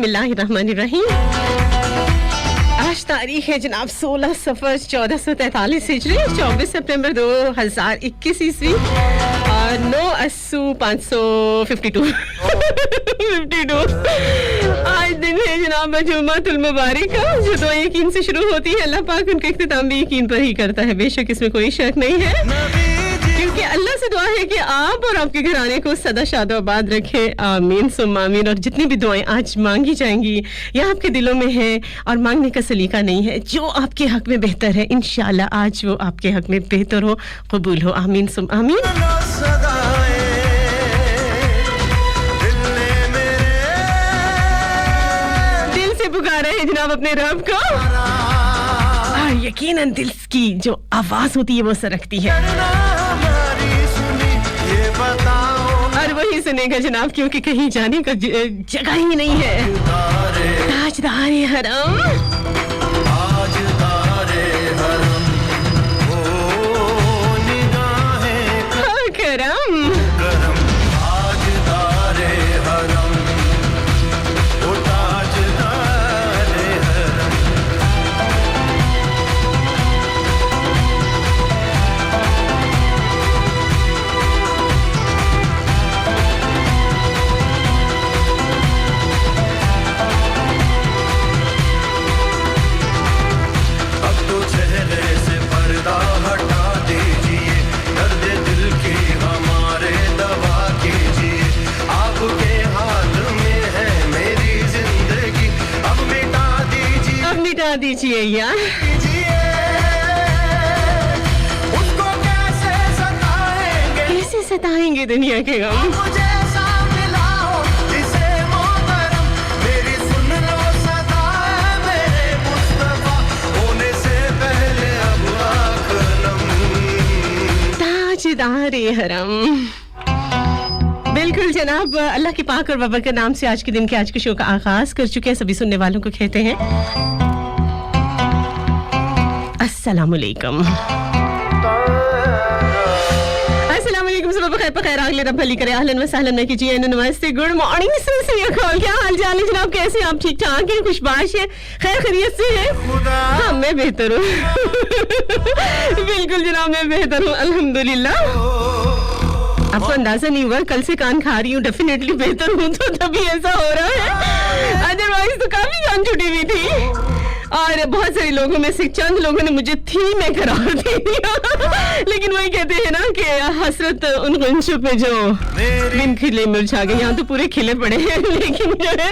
बिस्मिल्लाहिर्रहमानिर्रहीम। आज तारीख है जनाब 16 सफर 1443 हिजरी, 24 सितंबर 2021 ईस्वी और 9/8/552 आज दिन है जनाब जुम्मतुल मुबारक का, जो दुआ यकीन से शुरू होती है। अल्लाह पाक उनका इख्तिताम भी यकीन पर ही करता है, बेशक इसमें कोई शक नहीं है, क्योंकि अल्लाह से दुआ है कि आप और आपके घराने को सदा शाद आबाद रखे। आमीन सुम्मा आमीन। और जितनी भी दुआएं आज मांगी जाएंगी या आपके दिलों में है और मांगने का सलीका नहीं है, जो आपके हक में बेहतर है इंशाल्लाह आज वो आपके हक में बेहतर हो, कबूल हो। आमीन सुम्मा आमीन। दिल से पुकारा है जनाब अपने रब को, और यकीनन दिल की जो आवाज होती है वो सरकती है, और वही सुनेगा जनाब, क्योंकि कहीं जाने का जगह ही नहीं है। ताजदार हरम, करम दीजिए यार। उसको कैसे सताएंगे दुनिया के गम। ताजदार हरम, बिल्कुल जनाब, अल्लाह के पाक और बाबा के नाम से आज के दिन के आज के शो का आगाज कर चुके हैं। सभी सुनने वालों को कहते हैं अस्सलामुअलैकुम। अस्सलामुअलैकुम, सब बखैर बखैर आगले रब भली करे, अहलन व सहलन में कीजिए, नमस्ते, गुड मॉर्निंग, क्या हाल चाल है जनाब, कैसे आप? ठीक ठाक हैं, खुशबाश है, खैर खैरियत से है? हाँ मैं बेहतर हूँ बिल्कुल जनाब मैं बेहतर हूँ अल्हम्दुलिल्लाह। आपको अंदाजा नहीं हुआ, कल से कान खा रही हूँ, डेफिनेटली बेहतर हूँ तो तभी ऐसा हो रहा है, अदरवाइज तो काफी जान छुटी हुई थी। और बहुत सारे लोगों में से चंद लोगों ने मुझे थी में करार दे दिया लेकिन वही कहते हैं ना कि हसरत उन गुंशों पे जो बिन खिले मुरझा गए, यहाँ तो पूरे खिले पड़े हैं, लेकिन जो है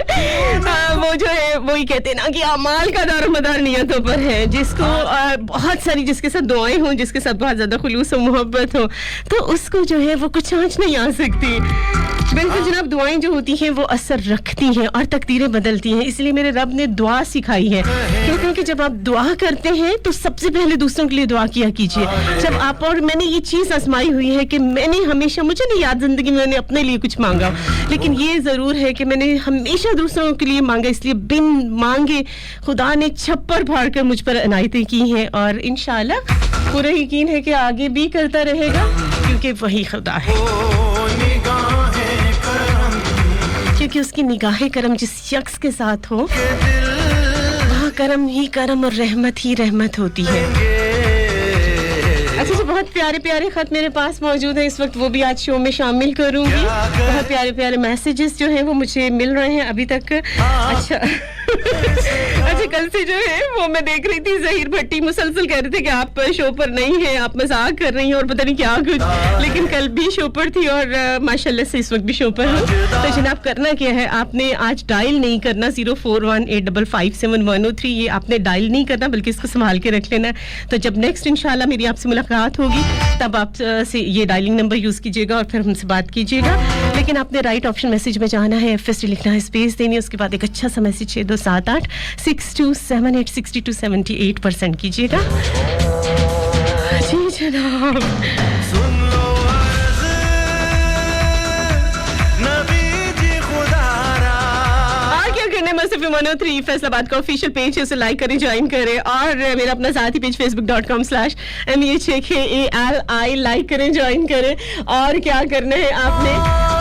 वो जो है वही कहते हैं ना कि अमाल का दारोमदार नियतों पर है। जिसको बहुत सारी जिसके साथ दुआएं हों, जिसके साथ बहुत ज्यादा खुलूस और मोहब्बत हो, तो उसको जो है वो कुछ आँच नहीं आ सकती। बिल्कुल जनाब, दुआएं जो होती हैं वो असर रखती हैं और तकदीरें बदलती हैं। इसलिए मेरे रब ने दुआ सिखाई है, क्योंकि जब आप दुआ करते हैं तो सबसे पहले दूसरों के लिए दुआ किया कीजिए। जब आप, और मैंने ये चीज़ आजमाई हुई है कि मैंने हमेशा, मुझे नहीं याद जिंदगी में मैंने अपने लिए कुछ मांगा, लेकिन ये ज़रूर है कि मैंने हमेशा दूसरों के लिए मांगा। इसलिए बिन मांगे खुदा ने छप्पर फाड़ कर मुझ पर इनायतें की हैं, और इंशाल्लाह पूरा यकीन है कि आगे भी करता रहेगा, क्योंकि वही खुदा है, क्योंकि उसकी निगाहे करम जिस शख्स के साथ हो वहाँ करम ही करम और रहमत ही रहमत होती है। अच्छा, बहुत प्यारे प्यारे खत मेरे पास मौजूद है इस वक्त, वो भी आज शो में शामिल करूंगी। बहुत प्यारे प्यारे मैसेजेस जो हैं वो मुझे मिल रहे हैं अभी तक। अच्छा अच्छा, कल से जो है वो मैं देख रही थी, ज़हीर भट्टी मुसलसल कह रहे थे कि आप शो पर नहीं हैं, आप मजाक कर रही हैं और पता नहीं क्या कुछ, लेकिन कल भी शो पर थी और माशाल्लाह से इस वक्त भी शो पर हूँ। तो जनाब करना क्या है, आपने आज डायल नहीं करना 0418557103, ये आपने डायल नहीं करना, बल्कि इसको संभाल के रख लेना। तो जब नेक्स्ट इंशाल्लाह मेरी आपसे मुलाकात होगी तब आप से ये डायलिंग नंबर यूज़ कीजिएगा और फिर हमसे बात कीजिएगा। लेकिन आपने राइट ऑप्शन मैसेज में जाना है, FST लिखना है, स्पेस देनी है, उसके बाद एक अच्छा सा मैसेज 6278 6278 6278% कीजिएगा। जी जनाब, सुन लो सिर्फ 103 फैसलाबाद का ऑफिशियल पेज है, उसे लाइक करें, ज्वाइन करें, और मेरा अपना साथी पेज facebook.com/MEHKALI लाइक करें, ज्वाइन करें। और क्या करना है आपने,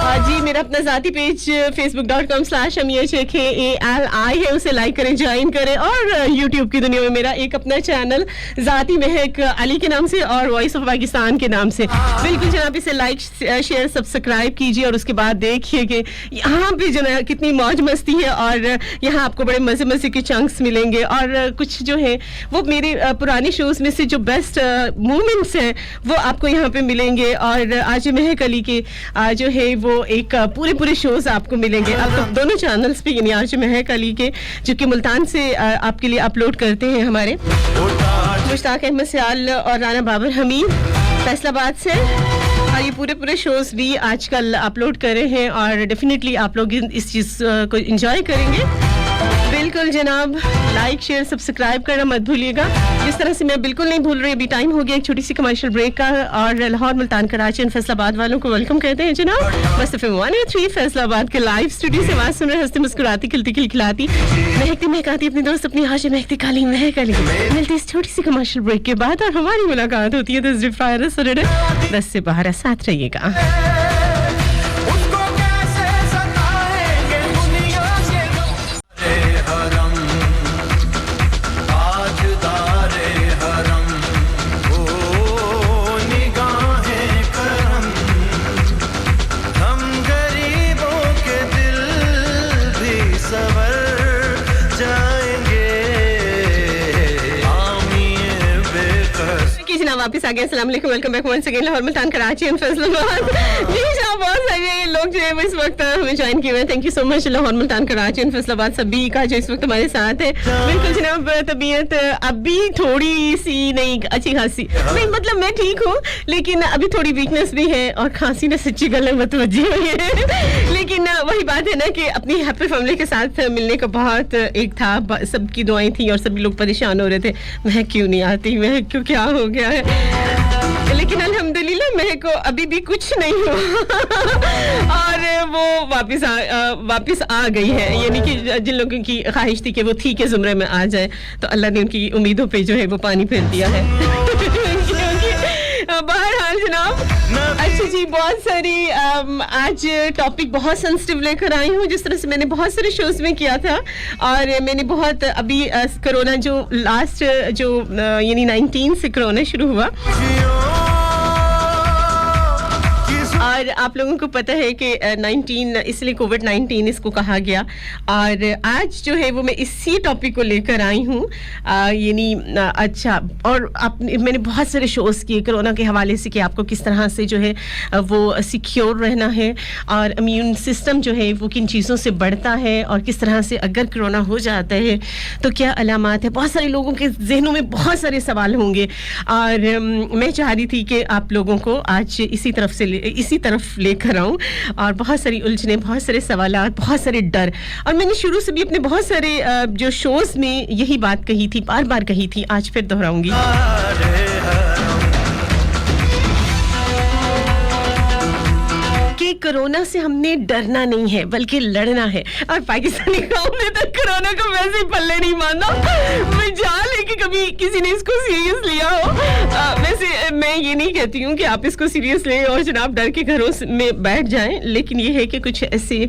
जी मेरा अपना ज़ाती पेज facebook.com/AMIHAKALI है, उसे लाइक करें, ज्वाइन करें और यूट्यूब की दुनिया में मेरा एक अपना चैनल ज़ाती महक अली के नाम से और वॉइस ऑफ पाकिस्तान के नाम से। बिल्कुल जनाब इसे लाइक शेयर सब्सक्राइब कीजिए और उसके बाद देखिए कि यहाँ पे जो है कितनी मौज मस्ती है और यहाँ आपको बड़े मज़े मज़े के चंक्स मिलेंगे और कुछ जो है वो मेरे पुराने शोज़ में से जो बेस्ट मोमेंट्स हैं वो आपको यहाँ पे मिलेंगे और आज महक अली के जो है वो एक पूरे शोज आपको मिलेंगे। अब तो दोनों चैनल्स पे यानी आज महक अली के जो कि मुल्तान से आपके लिए अपलोड करते हैं हमारे मुश्ताक अहमद सियाल और राना बाबर हमीद फैसलाबाद से, और ये पूरे शोज भी आजकल अपलोड कर रहे हैं और डेफिनेटली आप लोग इस चीज़ को एंजॉय करेंगे। बिल्कुल जनाब लाइक शेयर सब्सक्राइब करना मत भूलिएगा। जिस तरह से मैं बिल्कुल नहीं भूल रही, अभी टाइम हो गया एक छोटी सी कमर्शियल ब्रेक का और लाहौर मुल्तान कराची और फैसलाबाद वालों को वेलकम कहते हैं जनाब। बस FM 103 फैसलाबाद के लाइव स्टूडियो से आवाज सुन रहे हंसती मुस्कुराती खिलती खिलखिलाती महकती महकाती अपनी दोस्त अपनी हाशे महकती काली महक अली मिलती इस छोटी सी कमर्शियल ब्रेक के बाद और हमारी मुलाकात होती है 10 से 12 साथ रहिएगा। वापस आ गए। अस्सलाम वालेकुम, welcome back once again Lahore Multan Karachi and Faisalabad. जी जनाब बहुत सारे लोग जो है वो इस वक्त हमें ज्वाइन किए हुए हैं। Thank you so much Lahore Multan Karachi and Faisalabad सभी का जो इस वक्त हमारे साथ है। बिल्कुल जनाब तबीयत अभी थोड़ी सी नहीं अच्छी खासी नहीं, मतलब मैं ठीक हूँ लेकिन अभी थोड़ी वीकनेस भी है और खांसी ने सच्ची गले मतवज्जी हुई है। लेकिन वही बात है ना कि अपनी हैप्पी फैमिली के साथ मिलने का बहुत एक था, सबकी दुआएं थी और सभी लोग परेशान हो रहे थे मैं क्यों नहीं आती, मैं क्यों क्या हो गया है, लेकिन अल्हम्दुलिल्लाह मेरे को अभी भी कुछ नहीं हुआ और वो वापस आ गई है। यानी कि जिन लोगों की ख्वाहिश थी कि वो थी के जुमरे में आ जाए तो अल्लाह ने उनकी उम्मीदों पे जो है वो पानी फेर दिया है। बहरहाल जनाब अच्छा जी बहुत सारी आज टॉपिक बहुत सेंसिटिव लेकर आई हूँ। जिस तरह से मैंने बहुत सारे शोज में किया था और मैंने बहुत अभी कोरोना जो लास्ट जो यानी 19 से कोरोना शुरू हुआ और आप लोगों को पता है कि 19 इसलिए कोविड-19 इसको कहा गया और आज जो है वो मैं इसी टॉपिक को लेकर आई हूँ। यानी अच्छा और मैंने बहुत सारे शोज़ किए कोरोना के हवाले से कि आपको किस तरह से जो है वो सिक्योर रहना है और इम्यून सिस्टम जो है वो किन चीज़ों से बढ़ता है और किस तरह से अगर कोरोना हो जाता है तो क्या अलामात है। बहुत सारे लोगों के जहनों में बहुत सारे सवाल होंगे और मैं चाह रही थी कि आप लोगों को आज इसी तरफ लेकर आऊं और बहुत सारी उलझने बहुत सारे सवालात बहुत सारे डर। और मैंने शुरू से भी अपने बहुत सारे जो शोज़ में यही बात कही थी, बार बार कही थी, आज फिर दोहराऊंगी कि कोरोना से हमने डरना नहीं है बल्कि लड़ना है। और पाकिस्तानी कौम ने तो कोरोना को वैसे ही पल्ले नहीं माना, मजाल है कि कभी किसी ने इसको सीरियस लिया हो। वैसे मैं ये नहीं कहती हूँ कि आप इसको सीरियस लें और जनाब डर के घरों में बैठ जाएं, लेकिन ये है कि कुछ ऐसे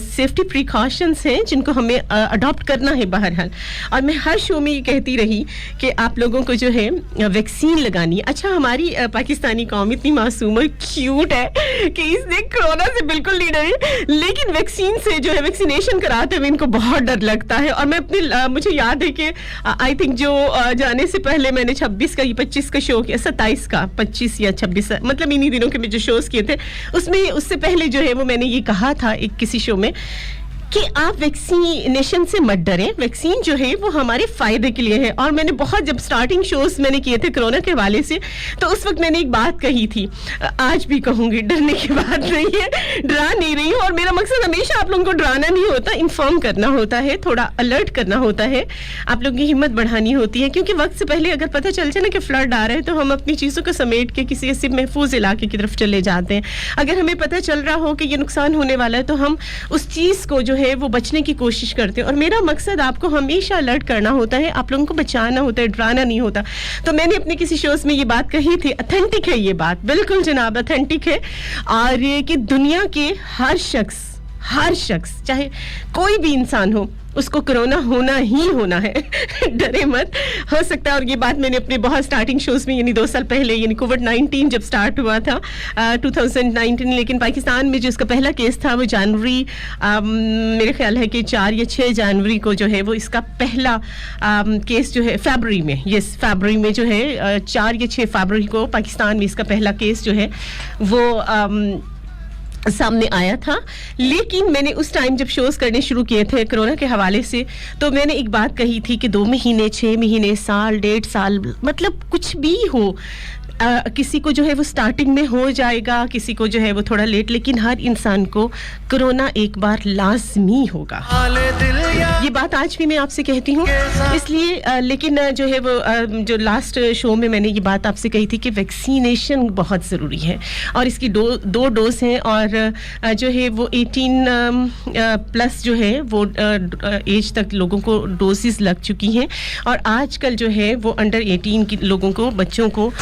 सेफ्टी प्रिकॉशंस हैं जिनको हमें अडॉप्ट करना है बहरहाल। और मैं हर शो में ये कहती रही कि आप लोगों को जो है वैक्सीन लगानी है। अच्छा हमारी पाकिस्तानी कौम इतनी मासूम और क्यूट है कि इसने कोरोना से बिल्कुल नहीं डरी, लेकिन वैक्सीन से जो है वैक्सीनेशन कराते हुए इनको बहुत डर लगता है। और मैं अपनी मुझे याद है कि आई थिंक जो जाने से पहले मैंने 26 का 25 का शो किया, 27 का 25 या 26 मतलब इन्हीं दिनों के में जो शोज किए थे उसमें उससे पहले जो है वो मैंने ये कहा था एक किसी शो में कि आप वैक्सीनेशन से मत डरें, वैक्सीन जो है वो हमारे फ़ायदे के लिए है। और मैंने बहुत जब स्टार्टिंग शोज़ मैंने किए थे कोरोना के हवाले से तो उस वक्त मैंने एक बात कही थी, आज भी कहूँगी, डरने की बात नहीं है, डरा नहीं रही हूँ। और मेरा मकसद हमेशा आप लोगों को डराना नहीं होता, इन्फॉर्म करना होता है, थोड़ा अलर्ट करना होता है, आप लोगों की हिम्मत बढ़ानी होती है। क्योंकि वक्त से पहले अगर पता चल जाए ना कि फ्लड आ रहा है तो हम अपनी चीज़ों को समेट के किसी ऐसे महफूज इलाके की तरफ चले जाते हैं। अगर हमें पता चल रहा हो कि ये नुकसान होने वाला है तो हम उस चीज़ को जो है वो बचने की कोशिश करते हैं और मेरा मकसद आपको हमेशा अलर्ट करना होता है, आप लोगों को बचाना होता है, डराना नहीं होता। तो मैंने अपने किसी शोज में ये बात कही थी, ऑथेंटिक है ये बात, बिल्कुल जनाब ऑथेंटिक है। और ये कि दुनिया के हर शख्स चाहे कोई भी इंसान हो उसको कोरोना होना ही होना है। डरे मत, हो सकता है। और ये बात मैंने अपने बहुत स्टार्टिंग शोज में यानी 2 साल पहले यानी कोविड-19 जब स्टार्ट हुआ था 2019, लेकिन पाकिस्तान में जो इसका पहला केस था वो जनवरी मेरे ख्याल है कि 4 या 6 जनवरी को जो है वो इसका पहला केस जो है फरवरी में जो है 4 या 6 फरवरी को पाकिस्तान में इसका पहला केस जो है वो सामने आया था। लेकिन मैंने उस टाइम जब शोज करने शुरू किए थे कोरोना के हवाले से, तो मैंने एक बात कही थी कि 2 महीने, 6 महीने, साल, 1.5 साल, मतलब कुछ भी हो, किसी को जो है वो स्टार्टिंग में हो जाएगा, किसी को जो है वो थोड़ा लेट, लेकिन हर इंसान को कोरोना एक बार लाजमी होगा। ये बात आज भी मैं आपसे कहती हूँ इसलिए। लेकिन जो है वो जो लास्ट शो में मैंने ये बात आपसे कही थी कि वैक्सीनेशन बहुत ज़रूरी है और इसकी 2 डोज हैं और जो है वो 18 प्लस जो है वो एज तक लोगों को डोजेस लग चुकी हैं और आजकल जो है वो अंडर 18 के लोगों को, बच्चों को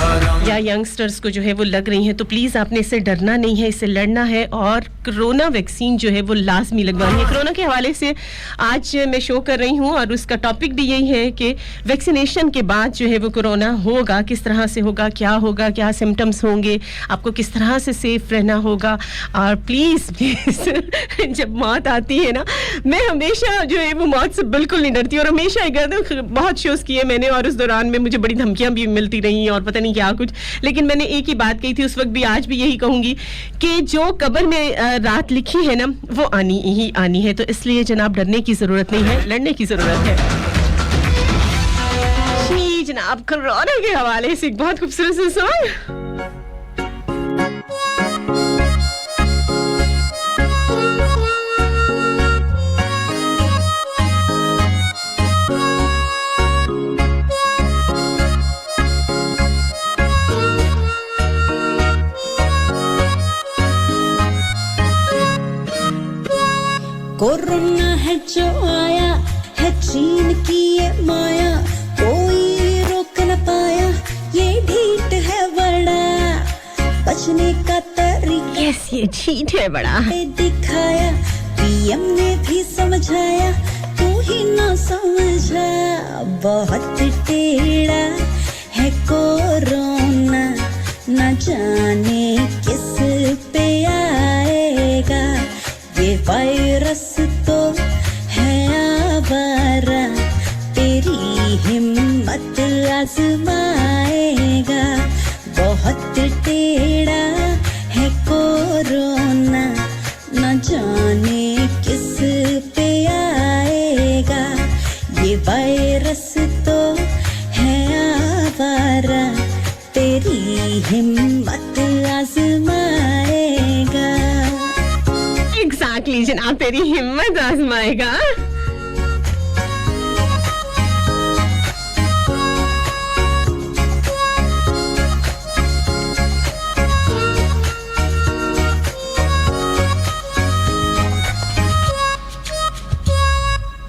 या यंगस्टर्स को जो है वो लग रही हैं। तो प्लीज़ आपने इससे डरना नहीं है, इससे लड़ना है और कोरोना वैक्सीन जो है वो लाजमी लगवानी है। कोरोना के हवाले से आज मैं शो कर रही हूँ और उसका टॉपिक भी यही है कि वैक्सीनेशन के बाद जो है वो कोरोना होगा, किस तरह से होगा, क्या सिम्टम्स होंगे, आपको किस तरह से सेफ रहना होगा। और प्लीज़ जब मौत आती है ना, मैं हमेशा जो है वो मौत से बिल्कुल नहीं डरती और हमेशा एक बहुत शोज़ किए मैंने और उस दौरान में मुझे बड़ी धमकियाँ भी मिलती रही और पता नहीं क्या कुछ, लेकिन मैंने एक ही बात कही थी उस वक्त भी, आज भी यही कहूंगी कि जो कब्र में रात लिखी है ना वो आनी ही आनी है। तो इसलिए जनाब डरने की जरूरत नहीं है, लड़ने की जरूरत है। जी जनाब, कोरोना के हवाले से एक बहुत खूबसूरत सा सॉन्ग। कोरोना है जो आया है चीन की ये माया, कोई रोक न पाया, ये ढीठ है बड़ा, बचने का तरीका ये ढीठ है बड़ा दिखाया, पीएम ने भी समझाया, तू ही ना समझा, बहुत टेढ़ा है कोरोना, न जाने किस पे आएगा, ये वायरस तो है आवारा, तेरी हिम्मत आजमाएगा, बहुत टेढ़ा है कोरोना, न जाने किस पे आएगा, ये वायरस तो है आवारा, तेरी हिम्मत आजमाएगा। एग्जैक्टली जनाब, तेरी हिम्मत आजमाएगा।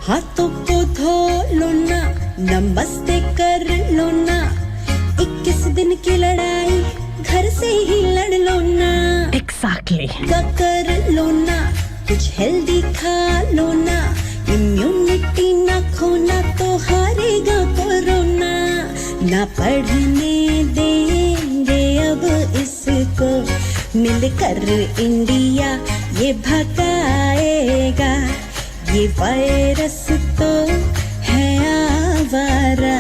हाथों को धो लो ना, नमस्ते कर लो ना, 21 दिन की लड़ाई घर से ही लड़ लो ना, एग्जैक्टली कर लो ना, कुछ हेल्दी खा लो ना, इम्यूनिटी ना खोना तो हारेगा कोरोना, ना पढ़ने देंगे अब इसको, मिलकर इंडिया ये भगाएगा, ये वायरस तो है आवारा,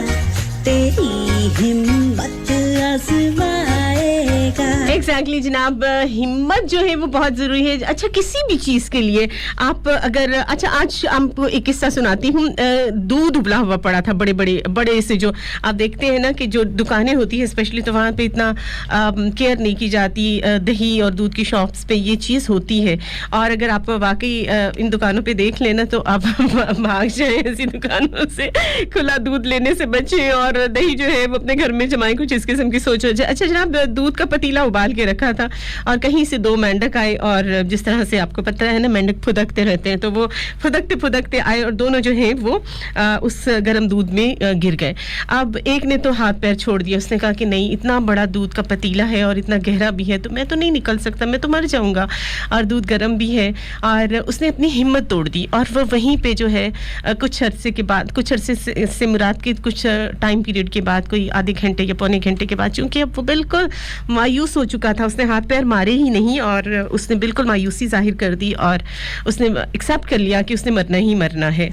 तेरी हिम्मत आजमाएगा। एग्जैक्टली जनाब, हिम्मत जो है वो बहुत जरूरी है। अच्छा, किसी भी चीज के लिए आप अगर, अच्छा आज आपको एक किस्सा सुनाती हूँ। दूध उबला हुआ पड़ा था, बड़े से जो आप देखते हैं ना कि जो दुकानें होती है स्पेशली, तो वहाँ पे इतना केयर नहीं की जाती, दही और दूध की शॉप्स पे ये चीज़ होती है। और अगर आप वाकई इन दुकानों पे देख लेना तो आप भाग जाए ऐसी दुकानों से, खुला दूध लेने से बचें और दही जो है वो अपने घर में जमाएं, कुछ इस किस्म किस्म की सोच हो जाए। अच्छा जनाब, दूध का पतीला उबाल के रखा था और कहीं से 2 मेंढक आए और जिस तरह से आपको पता है ना मेंढक फुदकते रहते हैं, तो वो फुदकते फुदकते आए और दोनों जो हैं वो उस गर्म दूध में गिर गए। अब एक ने तो हाथ पैर छोड़ दिया, उसने कहा कि नहीं, इतना बड़ा दूध का पतीला है और इतना गहरा भी है तो मैं तो नहीं निकल सकता, मैं तो मर जाऊंगा, और दूध गर्म भी है। और उसने अपनी हिम्मत तोड़ दी और वो वहीं पे जो है कुछ अरसे से मुराद के कुछ टाइम पीरियड के बाद, कोई आधे घंटे या पौने घंटे के बाद, चूंकि अब वो बिल्कुल मायूस हो चुका था, उसने हाथ पैर मारे ही नहीं और उसने बिल्कुल मायूसी जाहिर कर दी और उसने एक्सेप्ट कर लिया कि उसने मरना ही मरना है।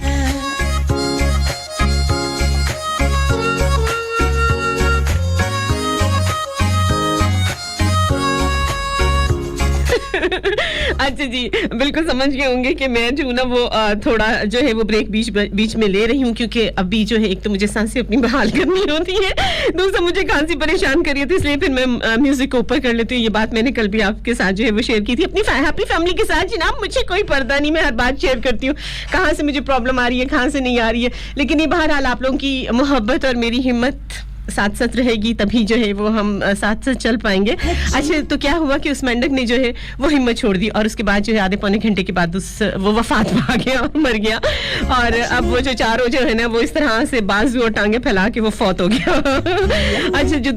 अच्छा जी, बिल्कुल समझ गए होंगे कि मैं जो ना वो थोड़ा जो है वो ब्रेक बीच में ले रही हूँ, क्योंकि अभी जो है एक तो मुझे सांसें अपनी बहाल करनी होती है, दूसरा मुझे खांसी परेशान कर रही है, तो इसलिए फिर मैं म्यूजिक को ऊपर कर लेती हूँ। ये बात मैंने कल भी आपके साथ जो है वो शेयर की थी अपनी हैप्पी फैमिली के साथ। जनाब मुझे कोई पर्दा नहीं, मैं हर बात शेयर करती हूँ, कहाँ से मुझे प्रॉब्लम आ रही है, कहाँ से नहीं आ रही है, लेकिन ये बहरहाल आप लोगों की मोहब्बत और मेरी हिम्मत साथ साथ रहेगी तभी जो है वो हम साथ साथ चल पाएंगे। अच्छा तो क्या हुआ कि उस मेंढक ने जो है वो हिम्मत छोड़ दी और उसके बाद जो है आधे पौने घंटे के बाद वो वफात पा गया और मर गया, और अब वो जो चारों जो है ना वो इस तरह से बाजू और टांगे फैला के वो फौत हो गया। अच्छा जो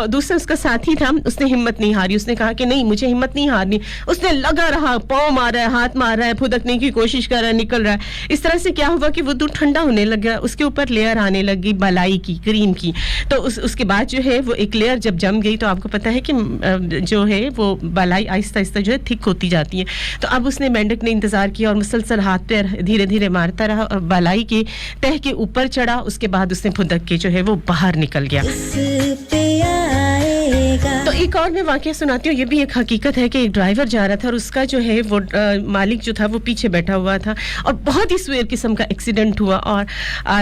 दूसरा उसका साथी था, उसने हिम्मत नहीं हारी, उसने कहा कि नहीं मुझे हिम्मत नहीं हारनी, उसने लगा रहा, पाँव मार रहा है, हाथ मार रहा है, फुदकने की कोशिश कर रहा है, निकल रहा है। इस तरह से क्या हुआ कि वो दूध ठंडा होने लगा, उसके ऊपर लेयर आने लगी बलाई की, क्रीम की। तो उसके बाद जो है वो एक लेयर जब जम गई तो आपको पता है कि जो है वो बलाई आहिस्ता आहिस्ता जो है थिक होती जाती है। तो अब उसने मेंढक ने इंतजार किया और मुसलसल हाथ पैर धीरे धीरे मारता रहा और बलाई के तह के ऊपर चढ़ा, उसके बाद उसने फुदक के जो है वो बाहर निकल गया। तो एक और मैं वाकया सुनाती हूँ, ये भी एक हकीकत है कि एक ड्राइवर जा रहा था और उसका जो है वो मालिक जो था वो पीछे बैठा हुआ था और बहुत ही सुअर किस्म का एक्सीडेंट हुआ और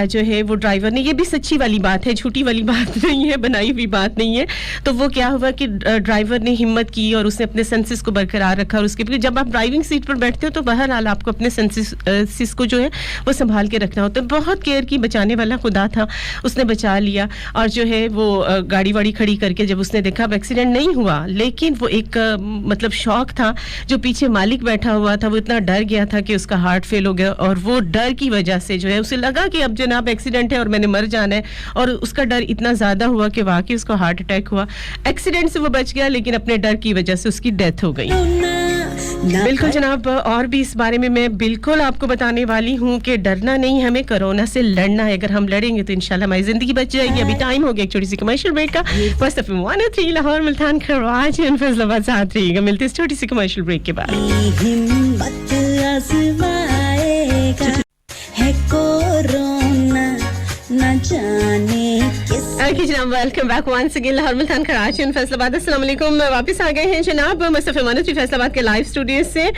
जो है वो ड्राइवर ने, ये भी सच्ची वाली बात है, झूठी वाली बात नहीं है, बनाई हुई बात नहीं है। तो वो क्या हुआ कि ड्राइवर ने हिम्मत की और उसने अपने सेंसेस को बरकरार रखा और उसके, जब आप ड्राइविंग सीट पर बैठते हो तो बहरहाल आपको अपने सेंसेस को जो है वो संभाल के रखना होता है। बहुत केयर की, बचाने वाला खुदा था, उसने बचा लिया और जो है वो गाड़ी वाड़ी खड़ी करके जब उसने देखा अब एक्सीडेंट नहीं हुआ, लेकिन वो एक मतलब शौक था, जो पीछे मालिक बैठा हुआ था वो इतना डर गया था कि उसका हार्ट फेल हो गया और वो डर की वजह से जो है उसे लगा कि अब जनाब एक्सीडेंट है और मैंने मर जाना है, और उसका डर इतना ज्यादा हुआ कि वाकई उसको हार्ट अटैक हुआ। एक्सीडेंट से वो बच गया लेकिन अपने डर की वजह से उसकी डेथ हो गई। बिल्कुल जनाब, और भी इस बारे में मैं बिल्कुल आपको बताने वाली हूँ कि डरना नहीं, हमें कोरोना से लड़ना है। अगर हम लड़ेंगे तो इंशाल्लाह हमारी जिंदगी बच जाएगी। अभी टाइम हो गया एक छोटी सी कमर्शियल ब्रेक का। First of 103 Lahore Multan Karachi and Faisalabad साथ रहिएगा। मिलते हैं छोटी सी कमर्शियल ब्रेक के बाद। हिम्मत आजमाएगा है कोरोना न जाने किस। ओके जनाब, welcome back once again Lahore Multan Karachi and Faisalabad. अस्सलाम वालेकुम, वापस आ गए हैं जनाब मुस्तफा मानूती फैसलाबाद के लाइव स्टूडियो से।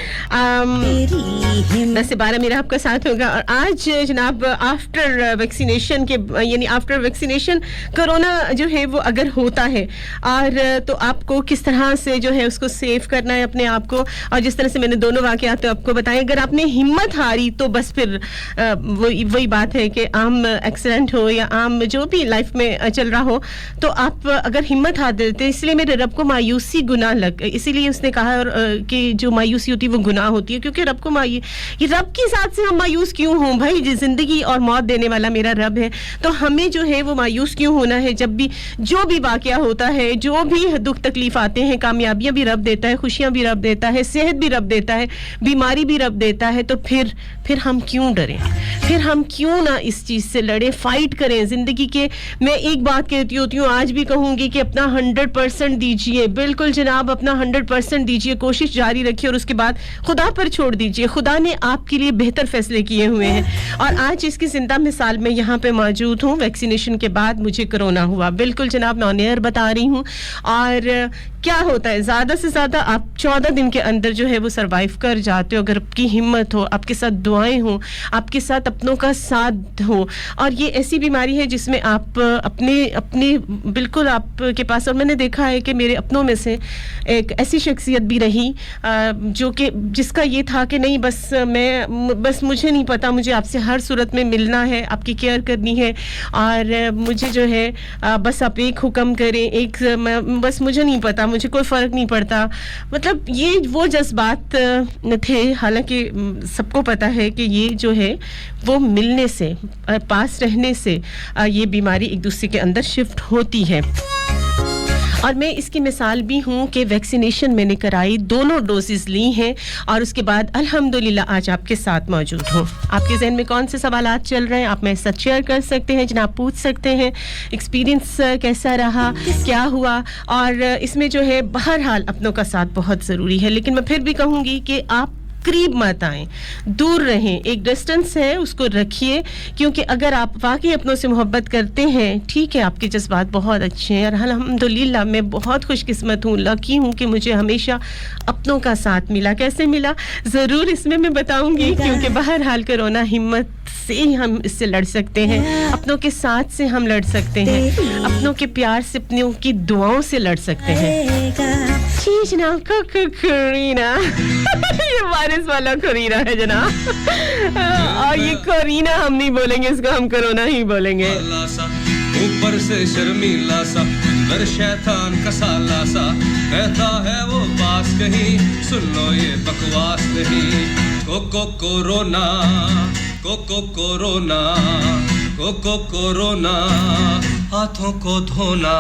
10 से 12 मेरा आपका साथ होगा और आज जनाब आफ्टर वैक्सीनेशन के, यानी आफ्टर वैक्सीनेशन कोरोना जो है वो अगर होता है और तो आपको किस तरह से जो है उसको सेव करना है अपने आप को, और जिस तरह से मैंने दोनों वाकयात तो आपको बताए, अगर आपने हिम्मत हारी तो बस फिर वही बात है कि आम एक्सीडेंट हो या आम जो भी लाइफ में चल रहा हो, तो आप अगर हिम्मत हार देते, इसलिए मेरे रब को मायूसी गुनाह लग, इसीलिए उसने कहा और कि जो मायूसी होती है वो गुनाह होती है, क्योंकि रब को ये रब के साथ से हम मायूस क्यों हों भाई, जिंदगी और मौत देने वाला मेरा रब है, तो हमें जो है वो मायूस क्यों होना है। जब भी जो भी वाकया होता है, जो भी दुख तकलीफ आते हैं, कामयाबियां भी रब देता है, खुशियां भी रब देता है, सेहत भी रब देता है, बीमारी भी रब देता है, तो फिर हम क्यों डरें, फिर हम क्यों ना इस चीज से लड़े, फाइट करें जिंदगी के। मैं एक बात कहती होती हूँ, आज भी कहूंगी कि अपना 100% दीजिए, बिल्कुल जनाब अपना 100% दीजिए, कोशिश जारी रखिए और उसके बाद खुदा पर छोड़ दीजिए। खुदा ने आपके लिए बेहतर फैसले किए हुए हैं और आज इसकी जिंदा मिसाल में यहाँ पे मौजूद हूँ। वैक्सीनेशन के बाद मुझे कोरोना हुआ, बिल्कुल जनाब मैं ऑन एयर बता रही हूँ। और क्या होता है, ज़्यादा से ज़्यादा आप 14 दिन के अंदर जो है वो सरवाइव कर जाते हो, अगर आपकी हिम्मत हो, आपके साथ दुआएं हो, आपके साथ अपनों का साथ हो। और ये ऐसी बीमारी है जिसमें आप अपने बिल्कुल आपके पास, और मैंने देखा है कि मेरे अपनों में से एक ऐसी शख्सियत भी रही जो कि जिसका ये था कि नहीं, बस मुझे नहीं पता, मुझे आपसे हर सूरत में मिलना है, आपकी केयर करनी है, और मुझे जो है बस आप एक हुक्म करें, बस मुझे नहीं पता, मुझे कोई फ़र्क नहीं पड़ता। मतलब ये वो जज्बात थे। हालांकि सबको पता है कि ये जो है वो मिलने से, पास रहने से ये बीमारी एक दूसरे के अंदर शिफ्ट होती है। और मैं इसकी मिसाल भी हूँ कि वैक्सीनेशन मैंने कराई, दोनों डोजेस ली हैं, और उसके बाद अल्हम्दुलिल्लाह आज आपके साथ मौजूद हूँ। आपके जहन में कौन से सवालात चल रहे हैं, आप मेरे साथ शेयर कर सकते हैं, जनाब पूछ सकते हैं, एक्सपीरियंस कैसा रहा, क्या हुआ। और इसमें जो है बहरहाल अपनों का साथ बहुत ज़रूरी है, लेकिन मैं फिर भी कहूँगी कि आप करीब मत आएं, दूर रहें, एक डिस्टेंस है उसको रखिए, क्योंकि अगर आप वाकई अपनों से मोहब्बत करते हैं, ठीक है, आपके जज्बात बहुत अच्छे हैं, और अल्हम्दुलिल्लाह मैं बहुत खुशकिस्मत हूँ, लकी हूँ कि मुझे हमेशा अपनों का साथ मिला। कैसे मिला ज़रूर इसमें मैं बताऊंगी, क्योंकि बहरहाल कोरोना हिम्मत से हम इससे लड़ सकते हैं, अपनों के साथ से हम लड़ सकते हैं, अपनों के प्यार से, अपनों की दुआओं से लड़ सकते हैं। जी जनाब, करीना ये वारिस वाला करीना है जनाब, और ये करीना हम नहीं बोलेंगे, इसको हम कोरोना ही बोलेंगे। ऊपर से शर्मीला सा, अंदर शैतान का साला सा, कहता है वो पास कहीं, सुन लो ये बकवास नहीं। कोरोना, कोरोना, कोरोना, हाथों को धोना।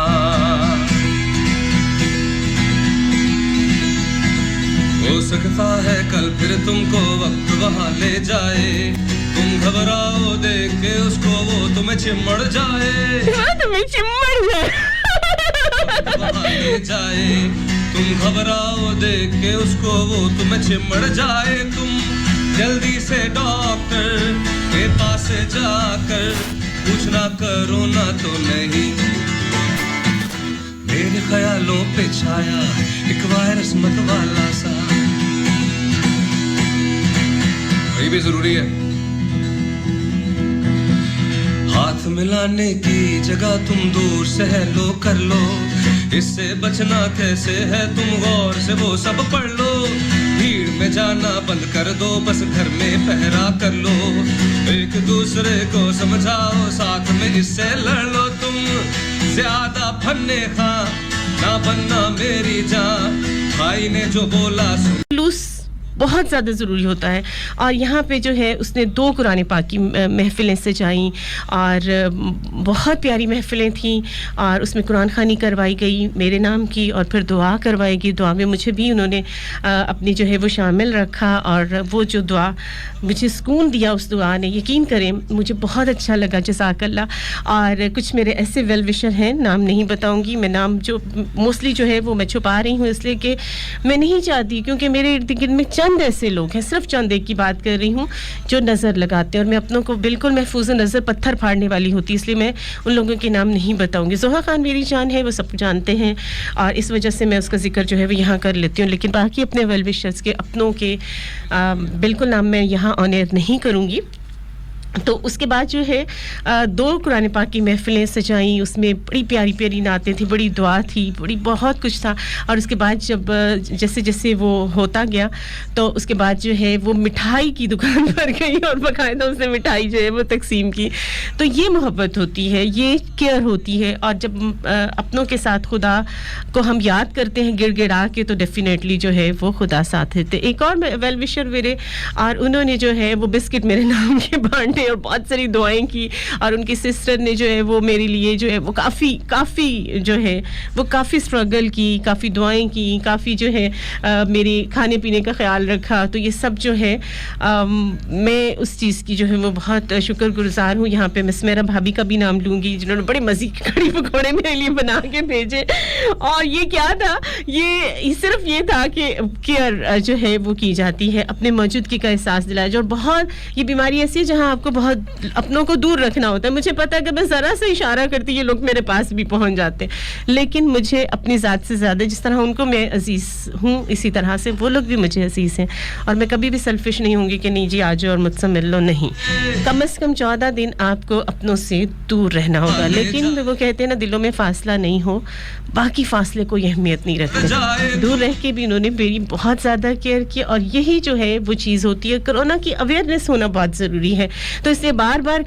हो सकता है कल फिर तुमको वक्त वहाँ ले जाए, तुम घबराओ देख के उसको, वो तुम्हें चिम्मड़ जाए, तुम्हें चिम्मड़ जाए, वहाँ ले जाए, तुम घबराओ देख के उसको, वो तुम्हें चिम्मड़ जाए। तुम जल्दी से डॉक्टर के पास जाकर पूछना कोरोना तो नहीं। मेरे ख्यालों पे छाया एक वायरस मत वाला सा, ये भी जरूरी है। हाथ मिलाने की जगह तुम दूर से हेलो कर लो, इससे बचना कैसे है तुम गौर से वो सब पढ़ लो। भीड़ में जाना बंद कर दो, बस घर में पहरा कर लो, एक दूसरे को समझाओ, साथ में इससे लड़ लो। तुम ज्यादा फन्ने खा ना बनना मेरी जान, भाई ने जो बोला सुन। बहुत ज़्यादा ज़रूरी होता है। और यहाँ पे जो है उसने 2 कुरान पाक की महफ़िलें सजाईं, और बहुत प्यारी महफ़िलें थीं, और उसमें कुरान ख़वानी करवाई गई मेरे नाम की, और फिर दुआ करवाई गई। दुआ में मुझे भी उन्होंने अपनी जो है वो शामिल रखा, और वो जो दुआ मुझे सुकून दिया, उस दुआ ने, यकीन करें मुझे बहुत अच्छा लगा, जज़ाकल्लाह। और कुछ मेरे ऐसे वेल विशर हैं, नाम नहीं बताऊँगी मैं, नाम जो मोस्टली जो है वो मैं छुपा रही हूँ, इसलिए कि मैं नहीं चाहती, क्योंकि मेरे इर्द गिर्द में चंद ऐसे लोग हैं, सिर्फ चंद एक की बात कर रही हूँ, जो नज़र लगाते हैं, और मैं अपनों को बिल्कुल महफूज नज़र पत्थर फाड़ने वाली होती, इसलिए मैं उन लोगों के नाम नहीं बताऊंगी। ज़ोहा खान मेरी जान है, वो सब जानते हैं, और इस वजह से मैं उसका जिक्र जो है वो यहाँ कर लेती हूँ, लेकिन बाकी अपने वेल विशर्स के, अपनों के बिल्कुल नाम मैं यहाँ ऑन एयर नहीं करूँगी। तो उसके बाद जो है 2 कुरान पाक की महफ़िलें सजाईं, उसमें बड़ी प्यारी प्यारी नातें थी, बड़ी दुआ थी, बड़ी बहुत कुछ था। और उसके बाद जब जैसे जैसे वो होता गया, तो उसके बाद जो है वो मिठाई की दुकान पर गई, और बाकायदा उसने मिठाई जो है वो तकसीम की। तो ये मोहब्बत होती है, ये केयर होती है। और जब अपनों के साथ खुदा को हम याद करते हैं गिड़गिड़ा के, तो डेफिनेटली जो है वो खुदा साथ देते। एक और वेल विशर मेरे, और उन्होंने जो है वो बिस्किट मेरे नाम के बांटे, और बहुत सारी दुआएं की, और उनकी सिस्टर ने जो है वो मेरे लिए जो है वो काफ़ी जो है वो काफ़ी स्ट्रगल की, काफ़ी दुआएं की, काफ़ी जो है मेरे खाने पीने का ख्याल रखा। तो ये सब जो है मैं उस चीज़ की जो है वो बहुत शुक्रगुजार हूँ। यहाँ पे मिस मेरा भाभी का भी नाम लूँगी, जिन्होंने बड़े मज़े के कड़ी पकौड़े मेरे लिए बना के भेजे। और ये क्या था, ये सिर्फ ये था कि केयर जो है वो की जाती है, अपने मौजूदगी का एहसास दिलाया जाए। और बहुत ये बीमारी ऐसी है जहाँ आपको बहुत अपनों को दूर रखना होता है. मुझे पता है कि मैं ज़रा सा इशारा करती ये लोग मेरे पास भी पहुंच जाते, लेकिन मुझे अपनी ज़ात से ज़्यादा जिस तरह उनको मैं अजीज़ हूँ, इसी तरह से वो लोग भी मुझे अजीज़ हैं. और मैं कभी भी सेल्फिश नहीं होंगी कि नहीं जी आ जाओ और मुझसे मिल लो, नहीं. कम से कम 14 दिन आपको अपनों से दूर रहना होगा. लेकिन वो कहते हैं ना, दिलों में फासला नहीं हो, बाकी फासले कोई अहमियत नहीं रखते. दूर रह के भी उन्होंने मेरी बहुत ज़्यादा केयर की, और यही जो है वो चीज़ होती है. कोरोना की अवेयरनेस होना बहुत ज़रूरी है. तो इसलिए बार बार